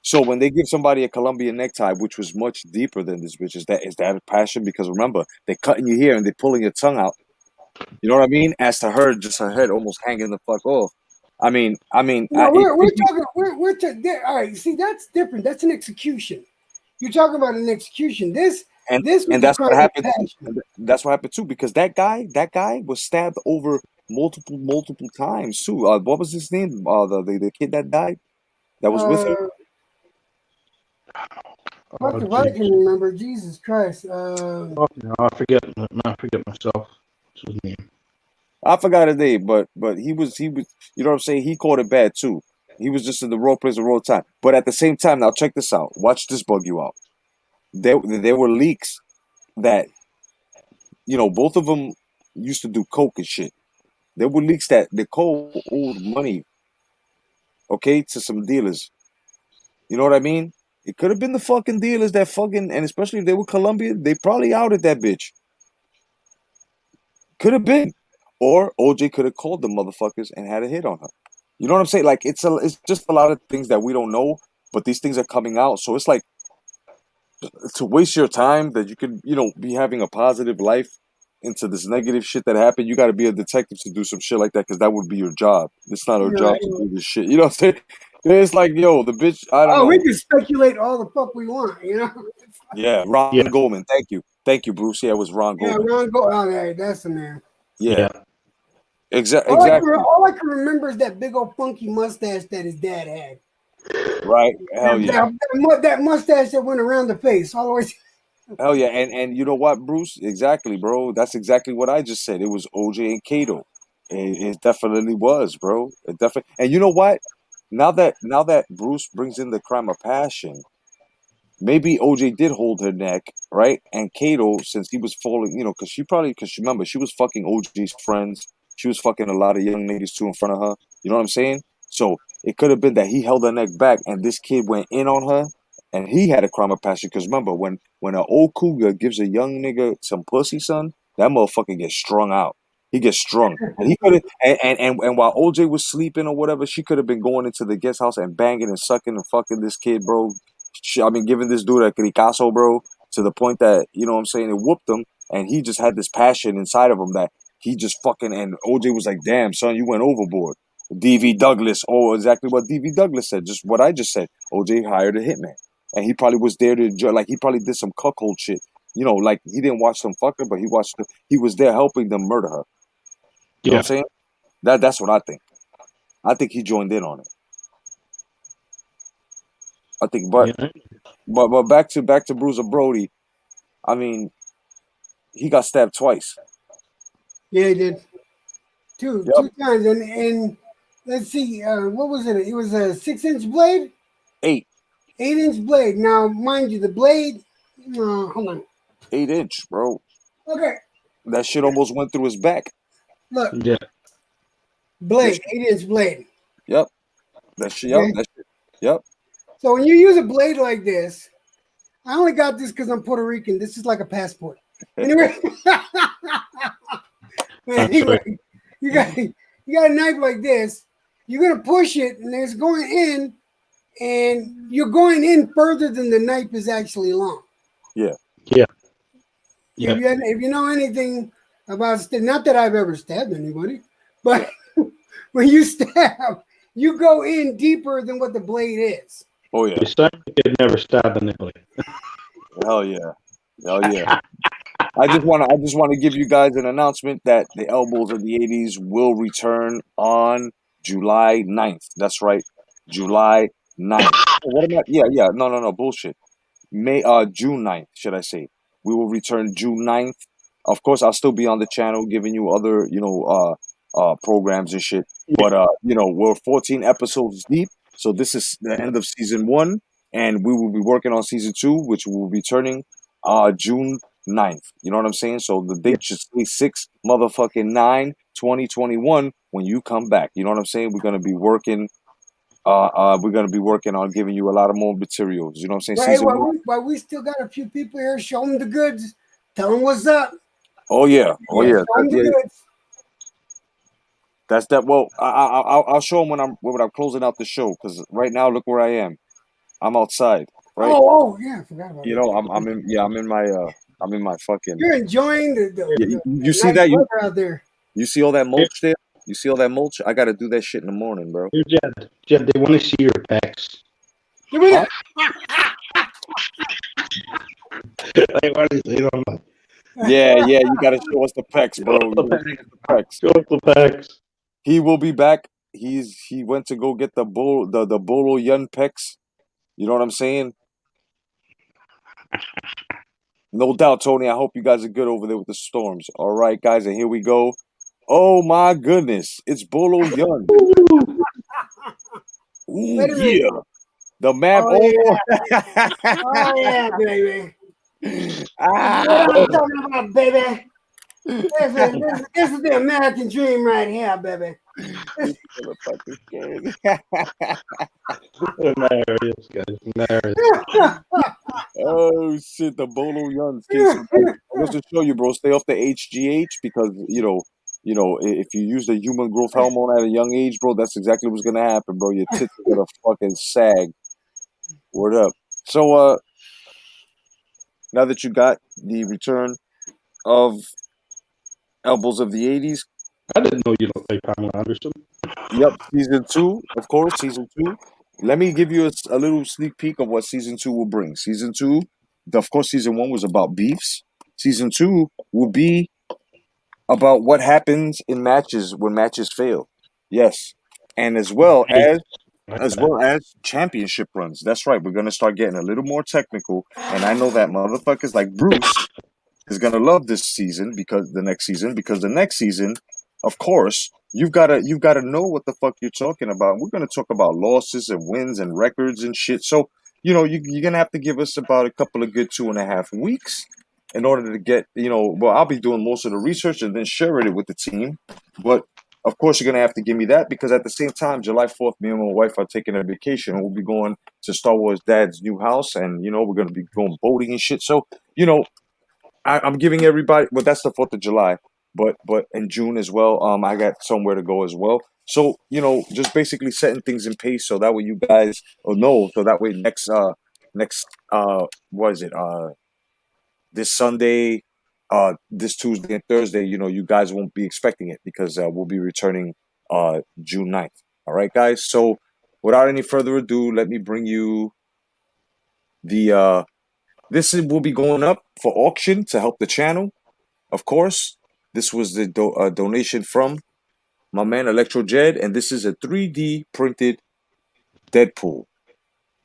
So when they give somebody a Colombian necktie, which was much deeper than this, is that a passion? Because remember, they're cutting you here and they're pulling your tongue out. You know what I mean? As to her, just her head almost hanging the fuck off. I mean, no, we're talking. All right. See, that's different. That's an execution. You're talking about an execution. This was that's what happened. That's what happened too, because that guy was stabbed over multiple times too. What was his name? The kid that died, that was with her. What if I can remember? Jesus Christ. I forget myself. What's his name? I forgot his name, but he was. You know what I'm saying? He caught it bad too. He was just in the wrong place at the wrong time. But at the same time, now check this out. Watch this bug you out. There were leaks that, both of them used to do coke and shit. There were leaks that Nicole owed money, okay, to some dealers. You know what I mean? It could have been the fucking dealers that fucking, and especially if they were Colombian, they probably outed that bitch. Could have been. Or OJ could have called the motherfuckers and had a hit on her. You know what I'm saying? Like, it's just a lot of things that we don't know, but these things are coming out. So it's like, to waste your time that you could, be having a positive life into this negative shit that happened, you got to be a detective to do some shit like that, because that would be your job. It's not our job to do this shit. You know what I'm saying? It's like, yo, the bitch, I don't know. We can speculate all the fuck we want, Yeah, Ron Goldman. Thank you, Bruce. Yeah, it was Ron Goldman. Yeah, Ron Goldman. Oh, yeah, that's the man. Yeah. Exactly. All I can remember is that big old funky mustache that his dad had. Right. Hell yeah. That mustache that went around the face. Always. Hell yeah. And you know what, Bruce? Exactly, bro. That's exactly what I just said. It was OJ and Cato. It definitely was, bro. It definitely. And you know what? Now that Bruce brings in the crime of passion, maybe OJ did hold her neck, right? And Cato, since he was falling, because remember, she was fucking OJ's friends. She was fucking a lot of young niggas too in front of her. You know what I'm saying? So it could have been that he held her neck back and this kid went in on her And he had a crime of passion because remember, when an old cougar gives a young nigga some pussy, son, that motherfucker gets strung out. He gets strung, and he could have, and while OJ was sleeping or whatever, she could have been going into the guest house and banging and sucking and fucking this kid, bro. Giving this dude a cricazo, bro, to the point that you know what I'm saying it whooped him, and he just had this passion inside of him that he just fucking. And OJ was like, "Damn, son, you went overboard." DV Douglas, oh, exactly what DV Douglas said, just what I just said. OJ hired a hitman. And he probably was there to like he probably did some cuckold shit. You know, like he didn't watch them fucker, but he was there helping them murder her. You know what I'm saying? That's what I think. I think he joined in on it. I think, but back to Bruiser Brody. I mean, he got stabbed twice. Yeah, he did. Two times, and let's see, what was it? It was a 6-inch blade. 8-inch blade. Now, mind you, the blade. Hold on. 8-inch, bro. Okay. That shit almost went through his back. Look. Yeah. Blade. 8-inch blade. Yep. That shit. Okay. Yep. That shit. Yep. So when you use a blade like this, I only got this because I'm Puerto Rican. This is like a passport. Anyway, you got a knife like this. You're gonna push it, and it's going in, and you're going in further than the knife is actually long. Yeah. Yeah. Yeah. If you know anything about not that I've ever stabbed anybody, but when you stab, you go in deeper than what the blade is. Oh yeah. You could never stab anybody. Hell yeah. Hell yeah. I just want to give you guys an announcement that the Elbows of the 80s will return on July 9th. That's right. July 9th. What am I? Yeah. No. Bullshit. June 9th, should I say. We will return June 9th. Of course, I'll still be on the channel giving you other, programs and shit. But, we're 14 episodes deep. So this is the end of season 1. And we will be working on season 2, which will be returning June 9th. You know what I'm saying? So the date should say 6/9/2021 when you come back. You know what I'm saying? We're gonna be working on giving you a lot of more materials. You know what I'm saying? Right, while we still got a few people here, show them the goods. Tell them what's up. Oh yeah. Show them the goods. That's that. Well, I'll show them when I'm closing out the show because right now look where I am. I'm outside. Right. Oh yeah, I forgot about that. You know, I'm in my fucking. You're enjoying the you see that out there. You see all that mulch there? You see all that mulch? I got to do that shit in the morning, bro. Jed, they want to see your pecs. Huh? Yeah, you got to show us the pecs, bro. Show us the pecs. He will be back. He went to go get the Bolo Yun pecs. You know what I'm saying? No doubt, Tony. I hope you guys are good over there with the storms. All right, guys, and here we go. Oh my goodness, it's Bolo Yun. Ooh, yeah. The map. Oh yeah, baby. What I'm talking about, baby. This is the American dream right here, baby. Hilarious, guys. Hilarious. Oh shit, the Bolo Yun. Just to show you, bro, stay off the HGH because if you use the human growth hormone at a young age, bro, that's exactly what's gonna happen, bro. Your tits are gonna fucking sag. Word up. So now that you got the return of Elbows of the 80s. I didn't know you don't like Pamela Anderson. Yep, season 2, of course, season 2. Let me give you a little sneak peek of what season 2 will bring. Season 2, of course, season 1 was about beefs. Season 2 will be about what happens in matches when matches fail. Yes, and as well as championship runs. That's right. We're gonna start getting a little more technical, and I know that motherfuckers like Bruce is gonna love this season because the next season, of course, you've gotta know what the fuck you're talking about. We're gonna talk about losses and wins and records and shit. So you're gonna have to give us about a couple of good 2.5 weeks in order to get well, I'll be doing most of the research and then sharing it with the team. But of course, you're gonna have to give me that because at the same time, July 4th, me and my wife are taking a vacation and we'll be going to Star Wars Dad's new house, and we're gonna be going boating and shit. So I'm giving everybody. Well, that's the 4th of July, but in June as well. I got somewhere to go as well. So just basically setting things in pace so that way you guys will know. So that way next what is it this Sunday, this Tuesday and Thursday, you guys won't be expecting it because we'll be returning June 9th. All right, guys. So without any further ado, let me bring you the will be going up for auction to help the channel. Of course, this was the donation from my man Electro Jed, and this is a 3D printed Deadpool,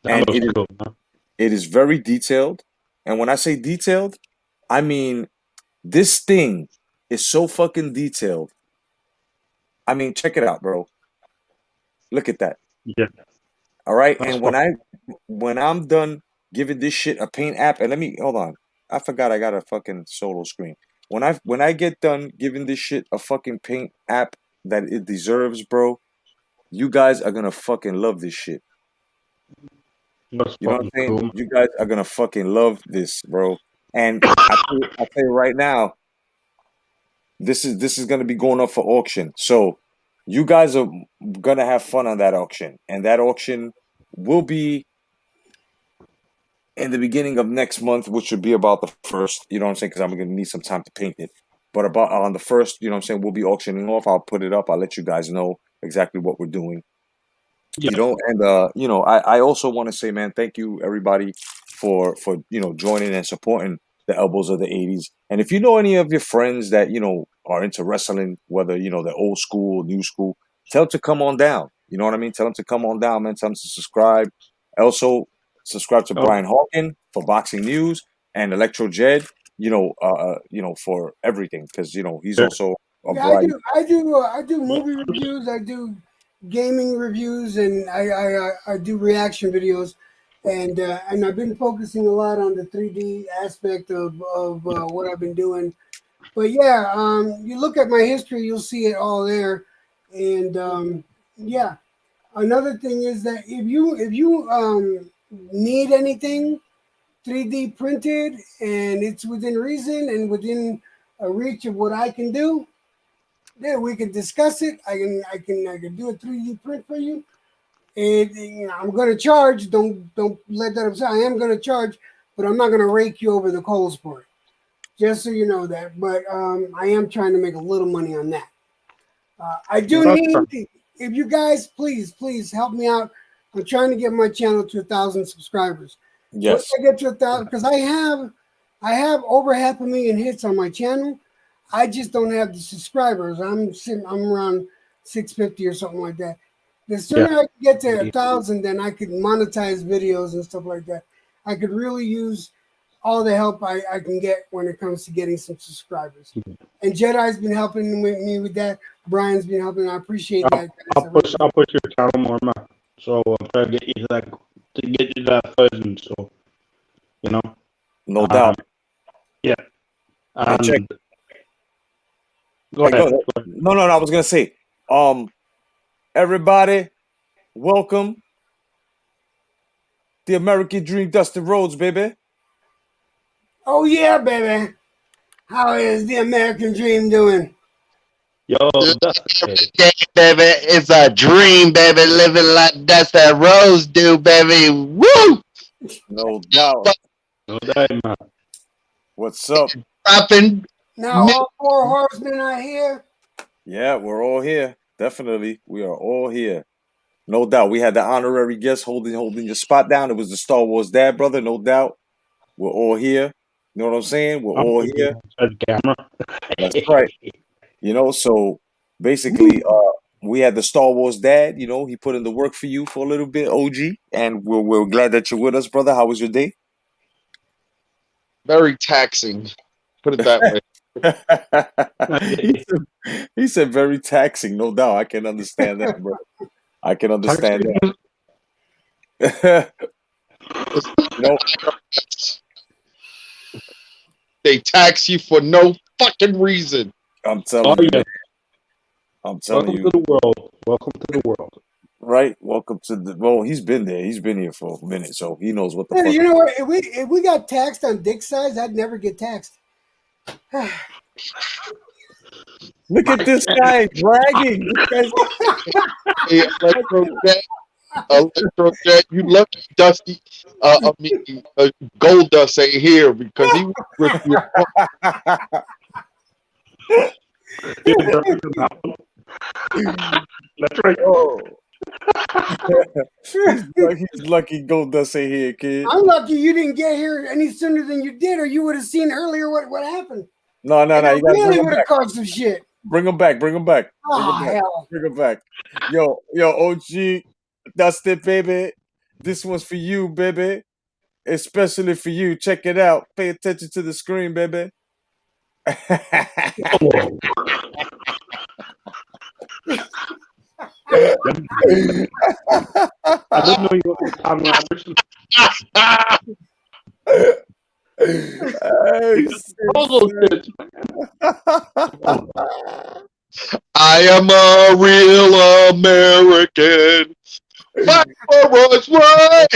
and it is very detailed. And when I say detailed, I mean this thing is so fucking detailed. I mean, check it out, bro. Look at that. Yeah. All right, and when I'm done giving this shit a paint app, and let me hold on. I forgot I got a fucking solo screen. When I get done giving this shit a fucking paint app that it deserves, bro, you guys are gonna fucking love this shit. You know what I'm saying? Cool. You guys are gonna fucking love this, bro. And I tell you right now, this is gonna be going up for auction. So you guys are gonna have fun on that auction, and that auction will be in the beginning of next month, which should be about the 1st. You know what I'm saying? Because I'm gonna need some time to paint it. But about on the 1st, you know what I'm saying, we'll be auctioning off. I'll put it up. I'll let you guys know exactly what we're doing. Yeah. And I also want to say, man, thank you everybody for joining and supporting the Elbows of the 80s. And if you know any of your friends that are into wrestling, whether they're old school, new school, tell them to come on down. You know what I mean? Tell them to come on down, man. Tell them to subscribe. Also, subscribe to Brian Hawkin for boxing news and Electro Jed, for everything because he's also a variety. I do movie reviews. I do gaming reviews, and I do reaction videos, and I've been focusing a lot on the 3D aspect of what I've been doing. But yeah, you look at my history, you'll see it all there. And yeah, another thing is that if you need anything 3D printed and it's within reason and within a reach of what I can do, then we can discuss it. I can do a 3D print for you. And I'm gonna charge. Don't let that upset. I am gonna charge, but I'm not gonna rake you over the coals for it. Just so you know that. But I am trying to make a little money on that. I do need, if you guys please help me out. I'm trying to get my channel to 1,000 subscribers. Yes. Once I get to 1,000, because I have over 500,000 hits on my channel. I just don't have the subscribers. I'm around 650 or something like that. The sooner I can get to 1,000, then I could monetize videos and stuff like that. I could really use all the help I can get when it comes to getting some subscribers. And Jedi's been helping me with that. Brian's been helping. I appreciate that. I'll push your channel more, man. So I'm trying to get you that 1,000. So no doubt. Yeah. Check. Go ahead. No. I was gonna say, everybody, welcome the American Dream, Dusty Rhodes, baby. Oh yeah, baby. How is the American Dream doing? Yo, yeah, baby, it's a dream, baby, living like Dusty Rhodes do, baby. Woo! No doubt. No doubt, man. What's up? Now all 4 horsemen are here. Yeah, we're all here. Definitely, we are all here. No doubt. We had the honorary guest holding your spot down. It was the Star Wars Dad, brother. No doubt. We're all here. You know what I'm saying? We're all here. Camera. That's right. So basically, we had the Star Wars Dad. He put in the work for you for a little bit, OG, and we're glad that you're with us, brother. How was your day? Very taxing. Put it that way. He said very taxing. No doubt. I can understand that, bro. I can understand that. They tax you for no fucking reason. I'm telling you. I'm telling you. Welcome to the world. Welcome to the world. Right? Welcome to the. Well, he's been there. He's been here for a minute, so he knows what the fuck. You know what? If we got taxed on dick size, I'd never get taxed. Look at this guy bragging. Hey, Electrojet, you lucky Dusty. Gold Dust ain't here because he was with you. That's right. Oh. he's lucky Gold Dust ain't here, kid. I'm lucky you didn't get here any sooner than you did, or you would have seen earlier what happened. No. You gotta really would have caused some shit. Bring him back. Oh, hell. Bring him back. Yo, OG, Dusty, baby. This one's for you, baby. Especially for you. Check it out. Pay attention to the screen, baby. I didn't know you were Tom Robertson. I am a real American. Fight for us, right?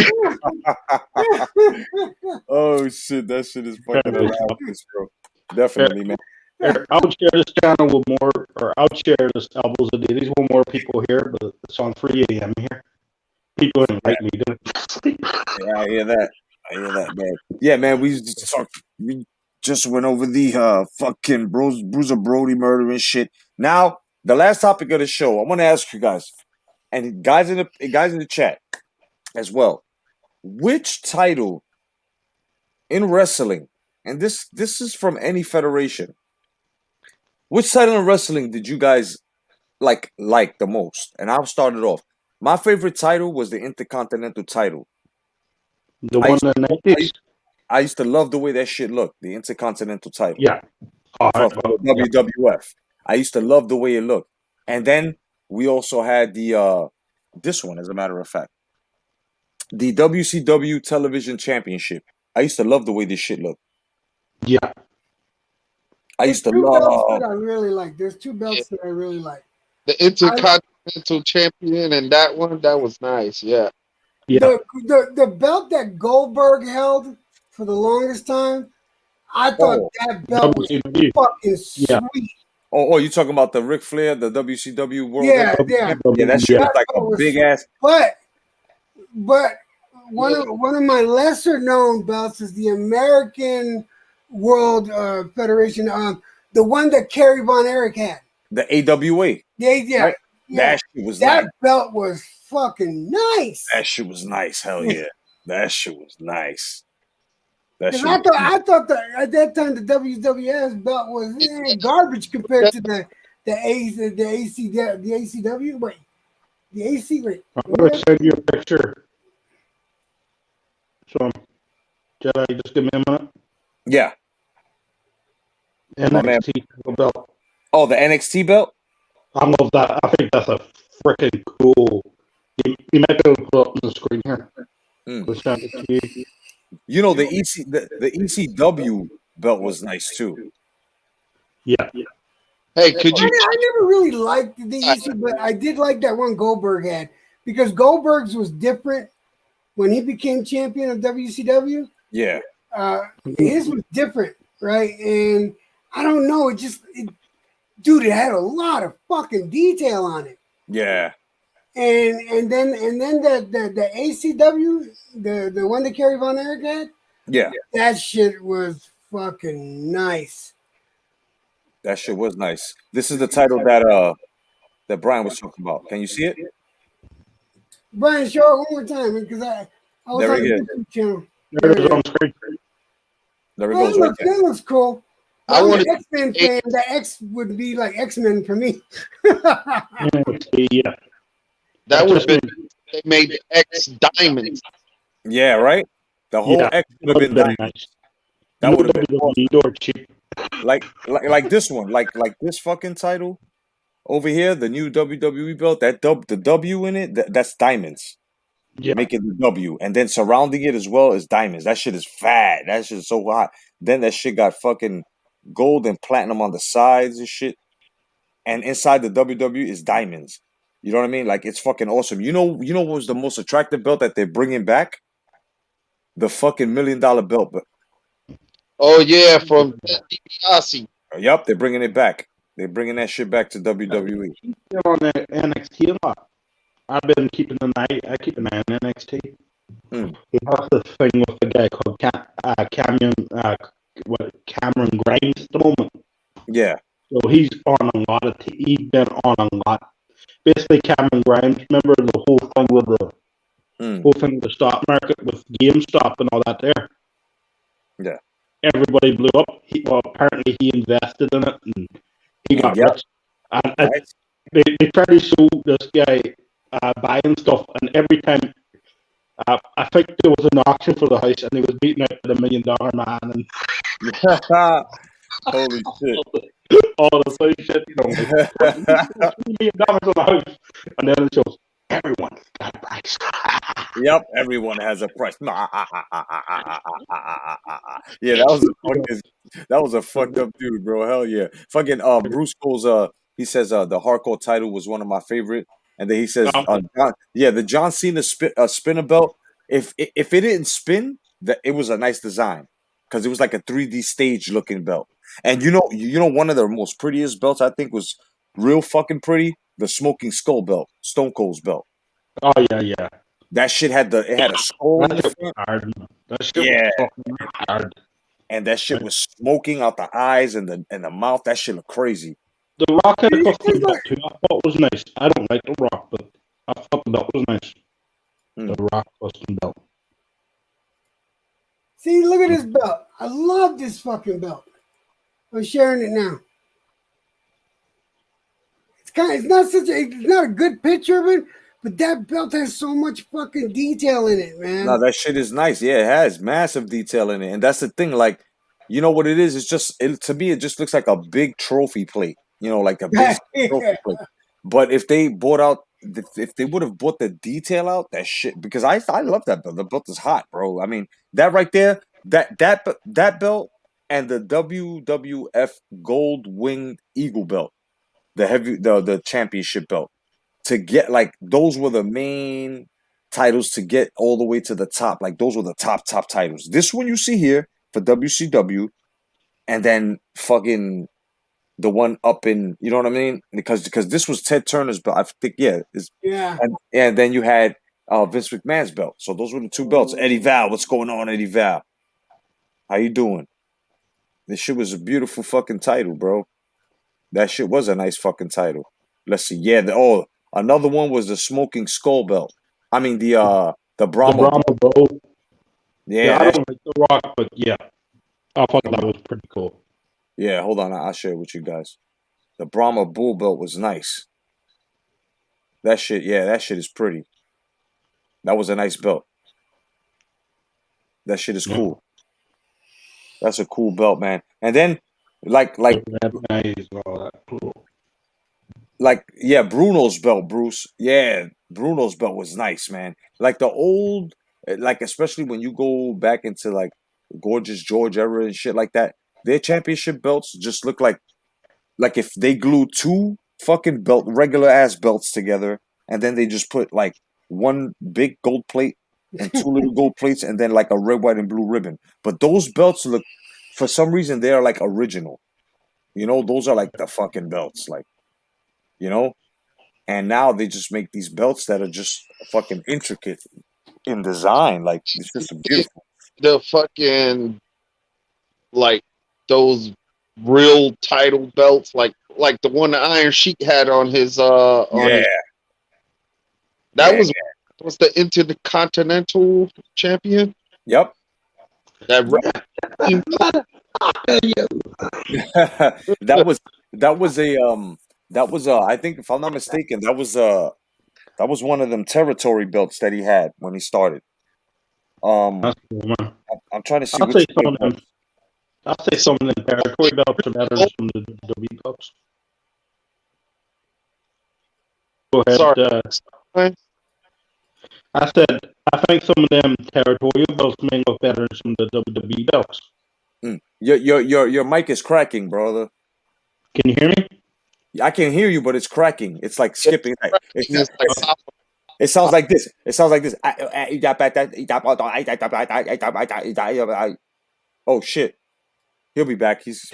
Oh shit, that shit is fucking hilarious, bro. Definitely, man. I would share this channel with more, or I would share this albums of these with more people here, but it's on 3 a.m. here. People invite me to. Yeah, I hear that, man. Yeah, man, we just went over the fucking Bruiser Brody murder and shit. Now, the last topic of the show, I want to ask you guys, and guys in the chat as well, which title in wrestling, and this is from any federation, which title in wrestling did you guys like the most? And I'll start it off. My favorite title was the Intercontinental title. The one in the 90s? I used to love the way that shit looked, the Intercontinental title. Yeah. WWF. I used to love the way it looked. And then we also had the this one, as a matter of fact. The WCW Television Championship. I used to love the way this shit looked. Yeah. I used to belts love. that I really like. There's two belts that I really like. The Intercontinental Champion and that one, that was nice. Yeah. The belt that Goldberg held for the longest time, I thought that belt was fucking sweet. Oh, you talking about the Ric Flair, the WCW World? Yeah. Yeah, that shit was like a big ass. But one of my lesser known belts is the American World Federation, the one that Kerry Von Erich had. The AWA. Yeah. Right? That shit was that nice. belt was fucking nice. That shit was nice. Hell yeah. That shit was nice. I thought that at that time the WWF belt was garbage compared to the ACW. Wait, the AC. Wait, I'm gonna send you a picture. So, Jedi, just give me a minute. Yeah. NXT belt. Oh, the NXT belt. I love that. I think that's a freaking cool. You might be able to put up on the screen here. You know, the ECW belt was nice too. Yeah. Hey, could you? I never really liked the EC, but I did like that one Goldberg had because Goldberg's was different when he became champion of WCW. Yeah. His was different, right? And I don't know, it had a lot of fucking detail on it. Yeah. And then the ACW, the one that Kerry Von Erich had, yeah, that shit was fucking nice. That shit was nice. This is the title that Brian was talking about. Can you see it? Brian, show it one more time because I was on the YouTube channel. There it is on screen. There it goes. That looks cool. I want an X-Men fan. The X would be like X-Men for me. Yeah. That would have been, they made the X diamonds. Yeah, right? The whole X would have been diamonds. Nice. That would have been awesome. Cheap. Like this one, like this fucking title over here, the new WWE belt, the W in it, that's diamonds. Yeah. Making the W. And then surrounding it as well is diamonds. That shit is fat. That shit is so hot. Then that shit got fucking gold and platinum on the sides and shit. and inside the WWE is diamonds. You know what I mean? Like it's fucking awesome. You know what was the most attractive belt that they're bringing back? The fucking $1 million belt. Oh yeah, from DiBiase. Yup, they're bringing it back. They're bringing that shit back to WWE. Still on the NXT a lot. I've been keeping an eye. I keep an eye on NXT. He has this thing with a guy called Cameron Grimes at the moment. Yeah. So he's on a lot of. He's been on a lot. Basically, Cameron Grimes. Remember the whole thing with the stock market with GameStop and all that there. Yeah. Everybody blew up. Apparently he invested in it and he got rich. And they tried to show this guy buying stuff, and every time I think there was an auction for the house, and he was beaten out by the $1 million man. And holy shit! All the same shit, you know, like, $3 million on the house, and then it shows everyone's got a price. Yep, everyone has a price. Yeah, that was a fucked up dude, bro. Hell yeah, fucking Bruce Cole's he says the hardcore title was one of my favorite, and then he says the John Cena spinner belt. If it didn't spin, that it was a nice design because it was like a 3D stage looking belt. And you know one of the most prettiest belts I think was real fucking pretty. The Smoking Skull belt, Stone Cold's belt. Oh yeah. That shit had a skull in the front. Hard. That shit was fucking hard. And that shit was smoking out the eyes and the mouth. That shit looked crazy. The Rock had a custom belt too. I thought it was nice. I don't like the Rock, but I thought the belt was nice. The Rock custom belt. See, look at this belt. I love this fucking belt. I'm sharing it now. It's not a good picture of it, but that belt has so much fucking detail in it, man. No, that shit is nice. Yeah, it has massive detail in it, and that's the thing. Like, you know what it is? It's just to me, it just looks like a big trophy plate. You know, like a big trophy plate. But if they would have bought the detail out, that shit, because I love that belt. The belt is hot, bro. I mean, that right there, that belt and the WWF Gold Winged Eagle belt, the championship belt, to get, like, those were the main titles to get all the way to the top. Like, those were the top titles. This one you see here for WCW, and then fucking the one up in, you know what I mean? Because this was Ted Turner's belt. I think, and then you had Vince McMahon's belt. So those were the two belts. Eddie Val, what's going on, Eddie Val? How you doing? This shit was a beautiful fucking title, bro. That shit was a nice fucking title. Let's see. Yeah, another one was the Smoking Skull belt. I mean the Brahma Bull. Yeah, I don't like the Rock, but yeah, I thought that was pretty cool. Yeah, hold on, I'll share it with you guys. The Brahma Bull belt was nice. That shit is pretty. That was a nice belt. That shit is cool. That's a cool belt, man. And then Bruno's belt, Bruce. Yeah, Bruno's belt was nice, man. Like the old, like especially when you go back into like Gorgeous George era and shit like that, their championship belts just look like if they glued two fucking regular ass belts together, and then they just put like one big gold plate and two little gold plates, and then like a red, white, and blue ribbon. But those belts look, for some reason, they are like original. You know, those are like the fucking belts, like, you know? And now they just make these belts that are just fucking intricate in design. Like, it's just beautiful. The fucking, like, those real title belts, like the one the Iron Sheik had on his, was the Intercontinental Champion. Yep. That was I think, if I'm not mistaken, that was one of them territory belts that he had when he started. I'm trying to see. I'll say some of them territory belts are better than some of the WWE belts. Go ahead. Sorry. I said I think some of them territorial belts may look better than some of the WWE belts. Your mic is cracking, brother. Can you hear me? I can hear you, but it's cracking. It's like skipping. It's like It sounds like this. It sounds like this. Oh shit! He'll be back. He's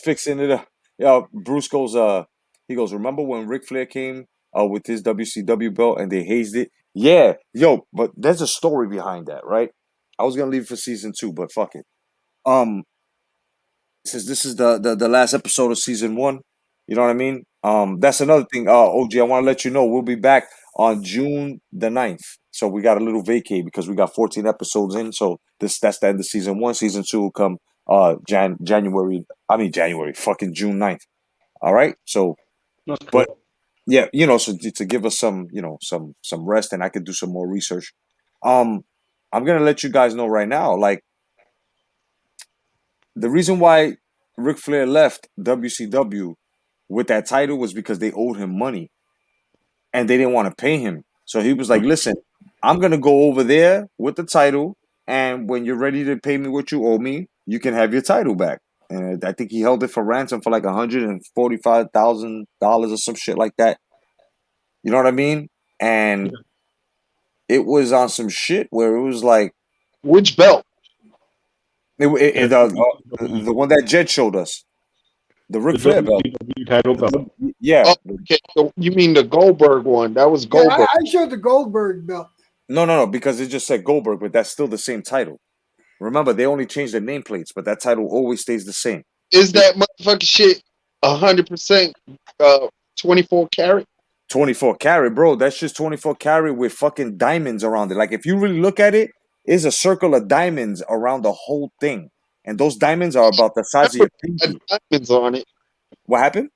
fixing it up. Yeah, Bruce goes. He goes. Remember when Ric Flair came with his WCW belt and they hazed it? Yeah, yo. But there's a story behind that, right? I was gonna leave it for season 2, but fuck it. Since this is the last episode of season 1, you know what I mean? That's another thing. OG, I want to let you know we'll be back on June the 9th. So we got a little vacay because we got 14 episodes in. So that's the end of season 1. Season 2 will come January. Fucking June 9th. All right. So, but yeah, so to give us some, some rest, and I could do some more research. I'm gonna let you guys know right now, like, the reason why Ric Flair left WCW with that title was because they owed him money and they didn't want to pay him. So he was like, listen, I'm going to go over there with the title, and when you're ready to pay me what you owe me, you can have your title back. And I think he held it for ransom for like $145,000 or some shit like that. You know what I mean? And it was on some shit where it was like, which belt? The one that Jed showed us. The Ric Flair belt. Title belt. Yeah. Oh, okay. You mean the Goldberg one? That was Goldberg. Yeah, I showed the Goldberg belt. No, because it just said Goldberg, but that's still the same title. Remember, they only changed the nameplates, but that title always stays the same. Is that motherfucking shit 100% 24 karat? 24 karat, bro. That's just 24 karat with fucking diamonds around it. Like, if you really look at it, it's a circle of diamonds around the whole thing. And those diamonds are about the size of your pinky. Diamonds on it. What happened?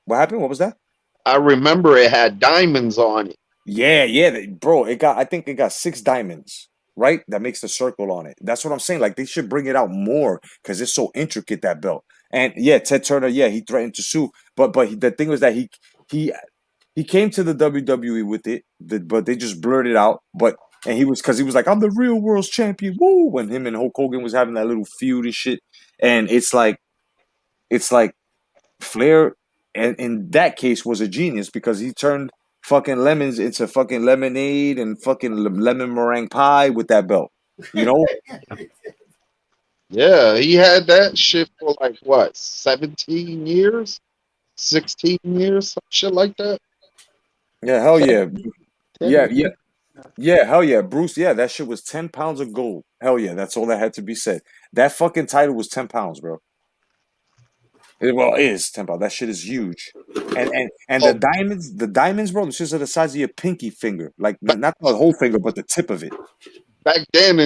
What happened? What was that? I remember it had diamonds on it. Yeah, bro. I think it got 6 diamonds, right? That makes the circle on it. That's what I'm saying. Like, they should bring it out more because it's so intricate, that belt. And yeah, Ted Turner, yeah, he threatened to sue, but the thing was that he came to the WWE with it, but they just blurred it out. And he was like, I'm the real world's champion. Woo! When him and Hulk Hogan was having that little feud and shit. And it's like Flair, and in that case, was a genius because he turned fucking lemons into fucking lemonade and fucking lemon meringue pie with that belt. You know? Yeah, he had that shit for like what, 17 years? 16 years, some shit like that. Yeah, hell yeah. Yeah, hell yeah. Bruce, yeah, that shit was 10 pounds of gold. Hell yeah, that's all that had to be said. That fucking title was 10 pounds, bro. It is 10 pounds. That shit is huge. And the diamonds, bro, it's just the size of your pinky finger. Like, not the whole finger, but the tip of it. Back then,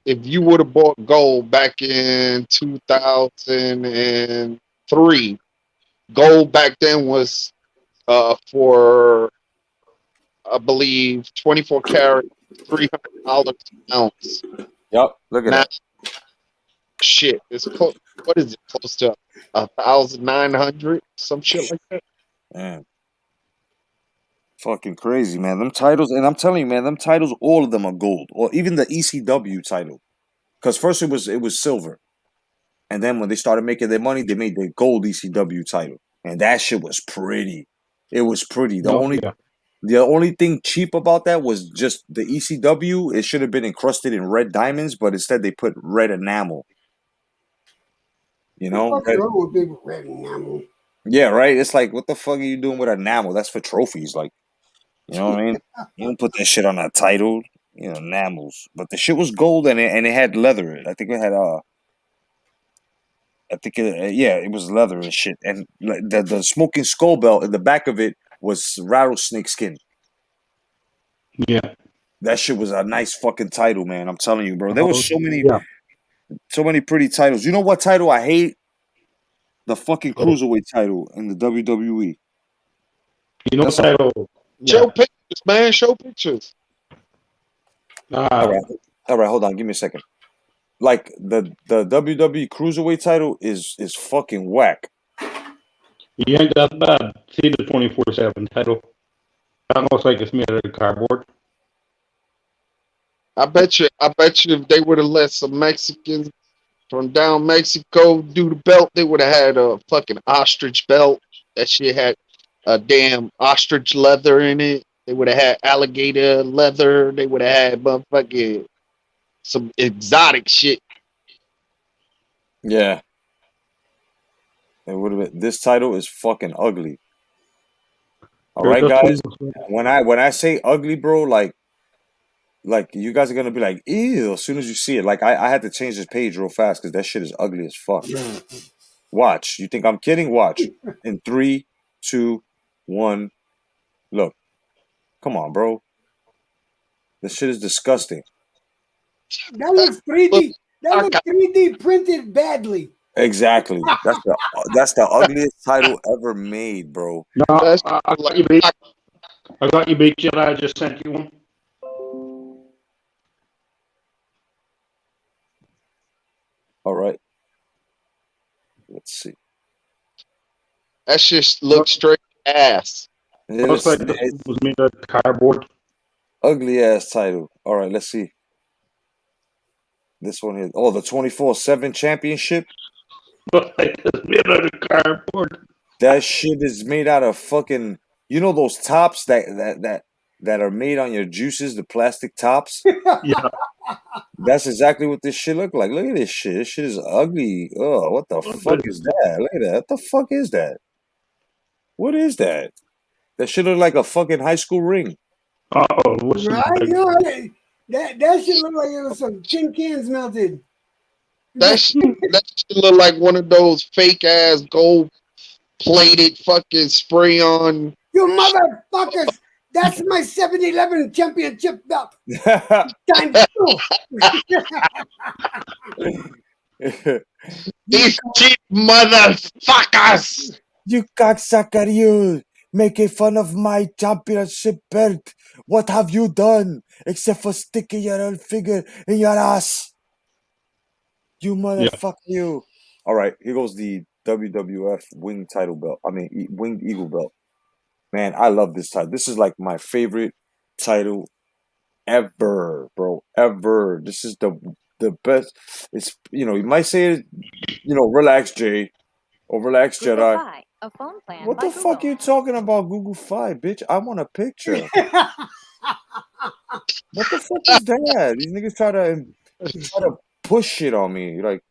if you would have bought gold back in 2003, gold back then was for, I believe, 24 karat, $300 an ounce. Yep, look at that. Shit, it's close. What is it? Close to 1,900, some shit like that. Man, fucking crazy, man. Them titles, and I'm telling you, man, them titles, all of them are gold, or even the ECW title. Because first it was silver, and then when they started making their money, they made the gold ECW title, and that shit was pretty. It was pretty. The only thing cheap about that was just the ECW. It should have been encrusted in red diamonds, but instead they put red enamel. You know? What's wrong with big red enamel? Yeah, right. It's like, what the fuck are you doing with enamel? That's for trophies, like, you know what I mean? You don't put that shit on a title, enamels. But the shit was gold and it had leather. I think it had it was leather and shit. And the smoking skull belt in the back of it was rattlesnake skin. Yeah. That shit was a nice fucking title, man. I'm telling you, bro. There was so many pretty titles. You know what title I hate? The fucking cruiserweight title in the WWE. You know, title. Show pictures, man. Show pictures. All right, hold on. Give me a second. Like the WWE cruiserweight title is fucking whack. You ain't that bad. See the 24/7 title. That looks like it's made out of cardboard. I bet you if they would have let some Mexicans from down Mexico do the belt, they would have had a fucking ostrich belt. That shit had a damn ostrich leather in it. They would have had alligator leather. They would have had motherfucking some exotic shit. Yeah. It would have been. This title is fucking ugly. All right, guys. When I say ugly, bro, like you guys are gonna be like, ew, as soon as you see it. Like I had to change this page real fast because that shit is ugly as fuck. Watch. You think I'm kidding? Watch. In 3, 2, 1. Look. Come on, bro. This shit is disgusting. That looks 3D. That looks 3D printed badly. Exactly. That's the ugliest title ever made, bro. No, I got you beat. I got you beat, Jedi. I just sent you one. All right. Let's see. That shit looks straight ass. It looks like it was made out of cardboard. Ugly ass title. All right, let's see. This one here. Oh, the 24/7 championship. It's made out of cardboard. That shit is made out of fucking. You know those tops that are made on your juices, the plastic tops. Yeah. That's exactly what this shit look like. Look at this shit. This shit is ugly. Oh, what the fuck is that? Look at that. What the fuck is that? What is that? That shit look like a fucking high school ring. Right? You know, that shit look like it was some tin cans melted. That shit look like one of those fake ass gold plated fucking spray on. You motherfuckers! That's my 7-Eleven championship belt. Time two. These cheap motherfuckers! You cocksucker, you! Making fun of my championship belt. What have you done? Except for sticking your own finger in your ass. You motherfucker, you. All right, here goes the WWF winged title belt. I mean, winged eagle belt. Man, I love this title. This is like my favorite title ever, bro. Ever. This is the best. It's, you might say it, relax, Jay, or relax, Jedi. Fi, a phone plan What by the fuck Google. you talking about, Google Fi, bitch? I want a picture. What the fuck is that? These niggas try to push shit on me. Like,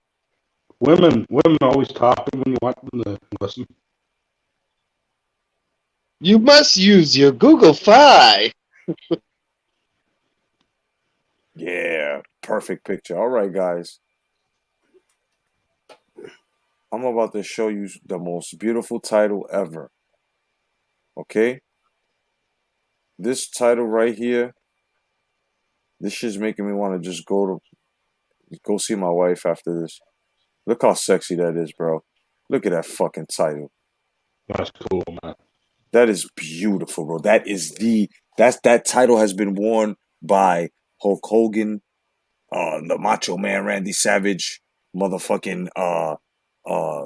women always talking when you want them to listen. You must use your Google Fi. Yeah, perfect picture. All right, guys. I'm about to show you the most beautiful title ever. Okay? This title right here, this shit's making me want to just go see my wife after this. Look how sexy that is, bro. Look at that fucking title. That's cool, man. That is beautiful, bro. That title has been worn by Hulk Hogan, the Macho Man Randy Savage, motherfucking the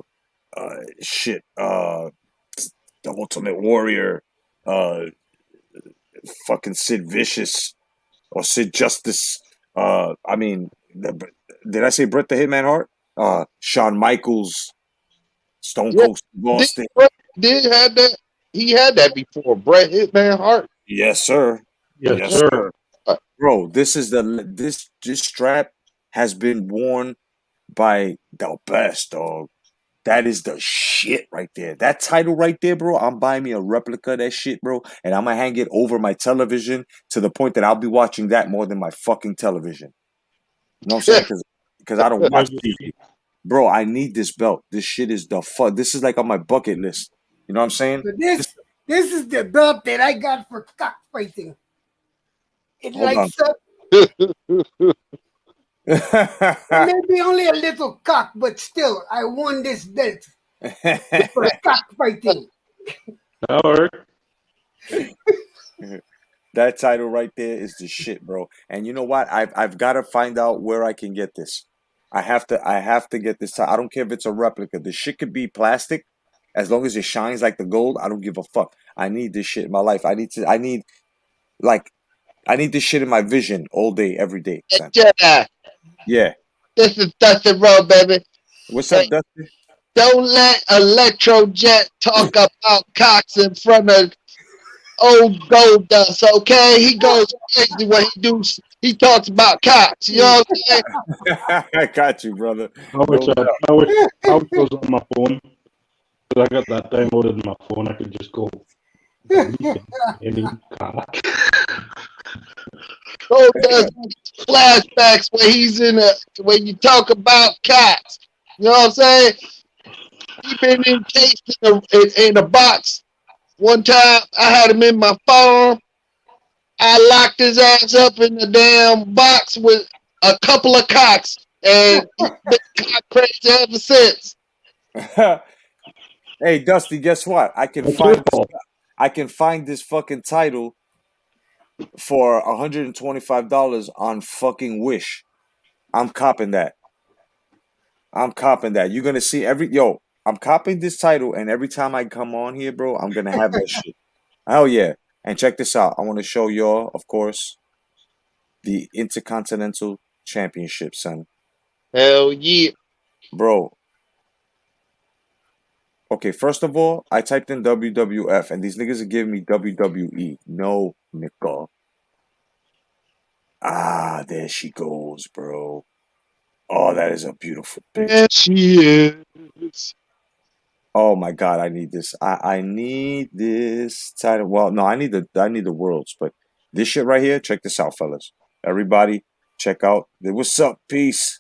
Ultimate Warrior, fucking Sid Vicious or Sid Justice. Did I say Bret the Hitman Hart? Shawn Michaels, Stone Cold Steve Austin. He had that before. Bret Hitman Hart. Yes, sir. Yes, sir. Bro, this strap has been worn by the best, dog. That is the shit right there. That title right there, bro. I'm buying me a replica of that shit, bro, and I'm gonna hang it over my television to the point that I'll be watching that more than my fucking television. You know what I'm saying? Because I don't watch TV. Bro, I need this belt. This shit is the fuck. This is like on my bucket list. You know what I'm saying? So this is the belt that I got for cockfighting. It lights up. Maybe only a little cock, but still, I won this belt for cockfighting. That worked. That title right there is the shit, bro. And you know what? I've got to find out where I can get this. I have to get this. I don't care if it's a replica. The shit could be plastic, as long as it shines like the gold. I don't give a fuck. I need this shit in my life. I need this shit in my vision all day, every day. Son. Yeah. This is Dusty Road, baby. What's up, Dusty? Don't let Electrojet talk about cocks in front of old Gold Dust, okay? He goes crazy when he talks about cocks. You know what I'm saying? I got you, brother. I wish I was on my phone. Because I got that downloaded on my phone. I could just go. Any cock. Gold Dust flashbacks when he's when you talk about cocks. You know what I'm saying? He been encased in a box. One time I had him in my farm. I locked his ass up in the damn box with a couple of cocks, and he's been cock crazy ever since. Hey, Dusty, guess what? I can find this fucking title for $125 on fucking Wish. I'm copping that. You're gonna see I'm copying this title, and every time I come on here, bro, I'm gonna have that shit. Hell yeah. And check this out. I want to show y'all, of course, the Intercontinental Championship, son. Hell yeah. Bro. Okay, first of all, I typed in WWF, and these niggas are giving me WWE. No, nigga. Ah, there she goes, bro. Oh, that is a beautiful bitch. There she is. Oh my god, I need this. I need this title. Well, no, I need the worlds, but this shit right here, check this out, fellas. Everybody, check out. What's up, peace?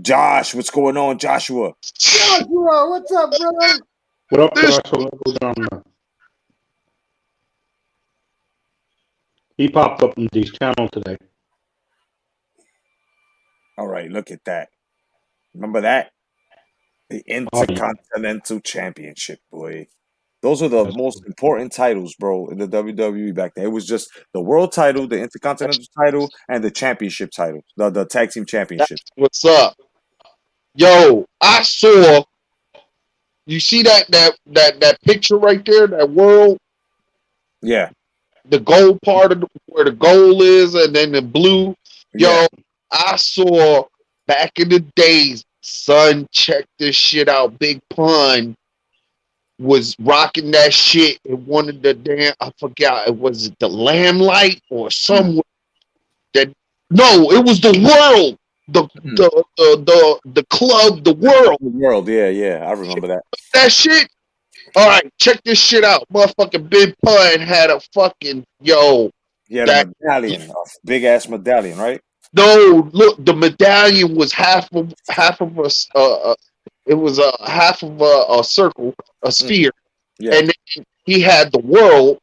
Josh, what's going on, Joshua? Joshua, what's up, brother? What up, Joshua? Go down there. He popped up in this channel today. All right, look at that. Remember that? The Intercontinental Championship, boy. Those are the most important titles, bro, in the WWE back then. It was just the world title, the Intercontinental title, and the championship title, the tag team championship. What's up? Yo, I saw. You see that picture right there, that world? Yeah. The gold part of where the gold is, and then the blue. Yo, I saw back in the days. Son, check this shit out. Big Pun was rocking that shit in one of the damn. I forgot. It was the Lamplight or somewhere. No, it was the world. The club, the world. The world, yeah. I remember that. That shit. All right, check this shit out. Motherfucking Big Pun had a fucking He had a medallion, a big ass medallion, right? No, look, the medallion was half of us. It was half of a circle, a sphere, and then he had the world,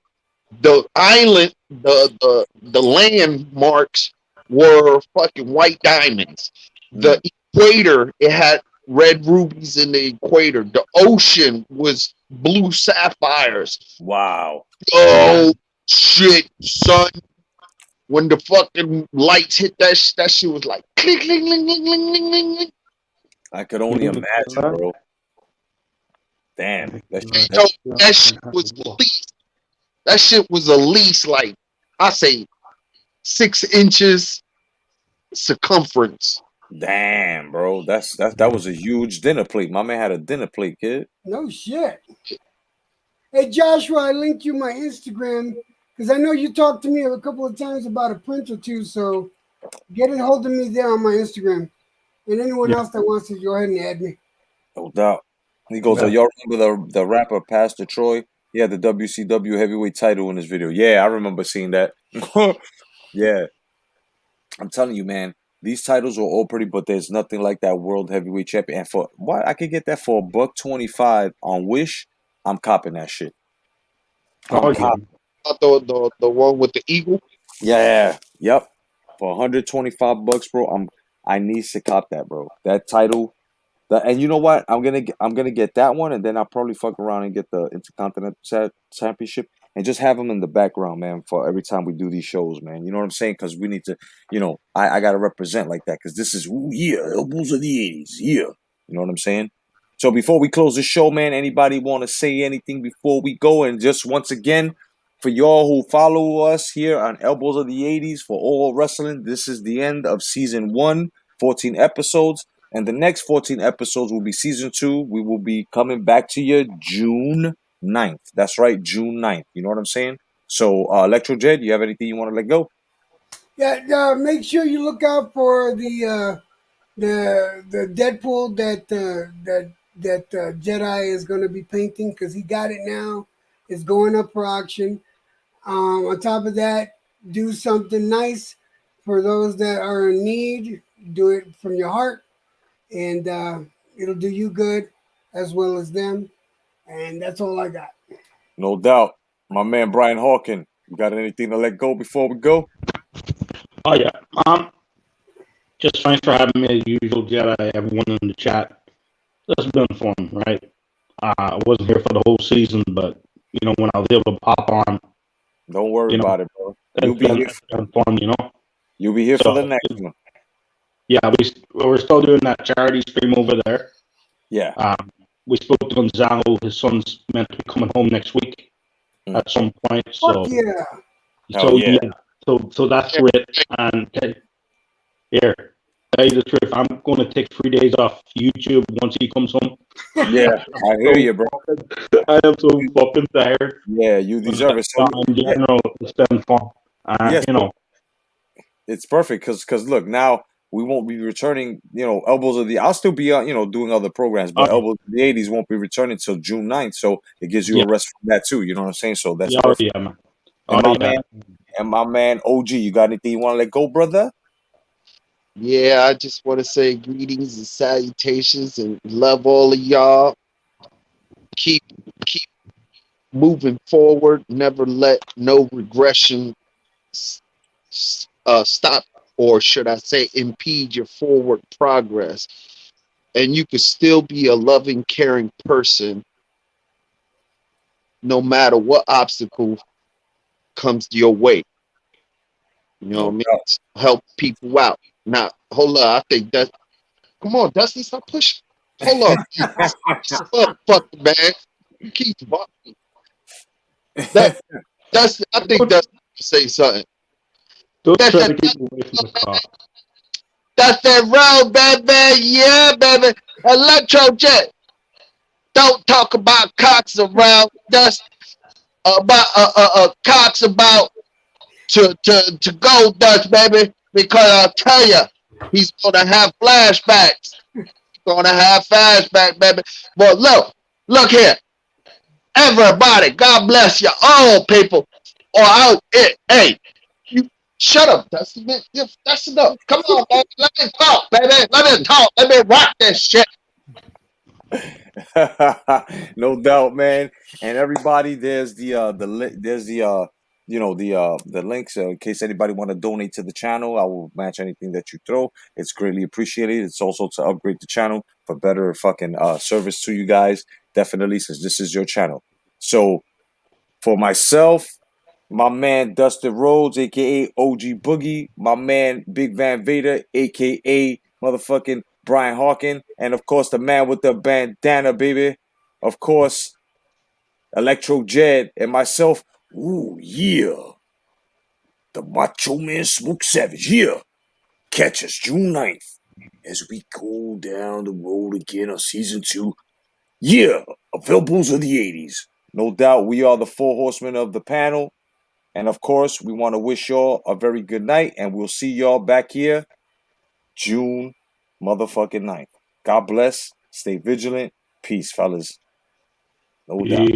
the island, the landmarks were fucking white diamonds. The equator, it had red rubies in the equator. The ocean was blue sapphires. Wow. Oh shit, son. When the fucking lights hit that shit was like clink, clink, clink, clink, clink, clink, clink. I could only imagine, bro. Damn. That shit was at least. That shit was at least like I say 6 inches circumference. Damn, bro. That was a huge dinner plate. My man had a dinner plate, kid. No shit. Hey Joshua, I linked you my Instagram because I know you talked to me a couple of times about a print or two, so get a hold of me there on my Instagram. And anyone else that wants to go ahead and add me. No doubt. He goes, y'all remember the rapper Pastor Troy? He had the WCW heavyweight title in his video. Yeah, I remember seeing that. Yeah. I'm telling you, man, these titles are all pretty, but there's nothing like that world heavyweight champion. And for what I could get that for $125 on Wish, I'm copping that shit. The one with the eagle? Yeah. Yep. For $125, bro, I need to cop that, bro. That title. And you know what? I'm gonna get that one, and then I'll probably fuck around and get the Intercontinental Championship and just have them in the background, man, for every time we do these shows, man. You know what I'm saying? Because we need to, I gotta represent like that because this is elbows of the 80s, yeah. You know what I'm saying? So before we close the show, man, anybody want to say anything before we go? And just once again, for y'all who follow us here on Elbows of the 80s for All Wrestling, this is the end of season 1. 14 episodes. And the next 14 episodes will be season 2. We will be coming back to you June 9th. That's right, June 9th. You know what I'm saying? So, Electro Jed, you have anything you want to let go? Yeah, make sure you look out for the Deadpool that Jedi is going to be painting, because he got it now. It's going up for auction. On top of that, do something nice for those that are in need. Do it from your heart, and it'll do you good as well as them. And that's all I got. No doubt. My man Brian Hawkin, you got anything to let go before we go? Oh yeah. Just thanks for having me as usual, Jedi. Everyone in the chat. It's been fun, right? I wasn't here for the whole season, but when I was able to pop on, don't worry about it, bro. You'll be here. Been fun, You'll be here for the next one. Yeah, we're still doing that charity stream over there. Yeah. We spoke to Gonzalo. His son's meant to be coming home next week at some point. So yeah. So that's great. And here, tell you the truth, I'm going to take 3 days off YouTube once he comes home. Yeah, I hear you, bro. I am so fucking tired. Yeah, you deserve it. So, in general, it's been fun. Yes, it's perfect because look, now we won't be returning. Elbows of the. I'll still be doing other programs, but Elbows of the 80s won't be returning till June 9th. So it gives you a rest from that too. You know what I'm saying? So that's perfect. Yeah, man. And my man OG, you got anything you want to let go, brother? Yeah, I just want to say greetings and salutations and love all of y'all. Keep moving forward. Never let no regression stop, or should I say impede your forward progress. And you can still be a loving, caring person no matter what obstacle comes your way. You know what I mean? Help people out. Now, hold on. I think that. Come on, Dusty, stop pushing. Hold on. Motherfucker, man. You keep walking. That's. I think Dusty say something. Don't try to keep away from the car. That's that road, baby. Yeah, baby. Electro Jet. Don't talk about cocks around. That's about cocks about to go Dutch, baby. Because I'll tell you, he's gonna have flashbacks. He's gonna have flashbacks, baby. But look here. Everybody, God bless you, all people. Hey, you shut up, Dusty. Man. That's enough. Come on, baby. Let me talk, baby. Let me talk. Let me rock this shit. No doubt, man. And everybody, there's the links in case anybody want to donate to the channel. I will match anything that you throw. It's greatly appreciated. It's also to upgrade the channel for better fucking service to you guys. Definitely, since this is your channel. So for myself, my man Dustin Rhodes, aka OG Boogie, my man Big Van Vader, aka motherfucking Brian Hawkin, and of course the man with the bandana, baby. Of course, Electro Jed and myself. Ooh, yeah. The Macho Man Smoke Savage, yeah. Catch us June 9th as we go down the road again on season 2. Yeah, of Elbows of the 80s. No doubt we are the 4 horsemen of the panel. And of course, we want to wish y'all a very good night, and we'll see y'all back here June motherfucking 9th. God bless. Stay vigilant. Peace, fellas. No doubt.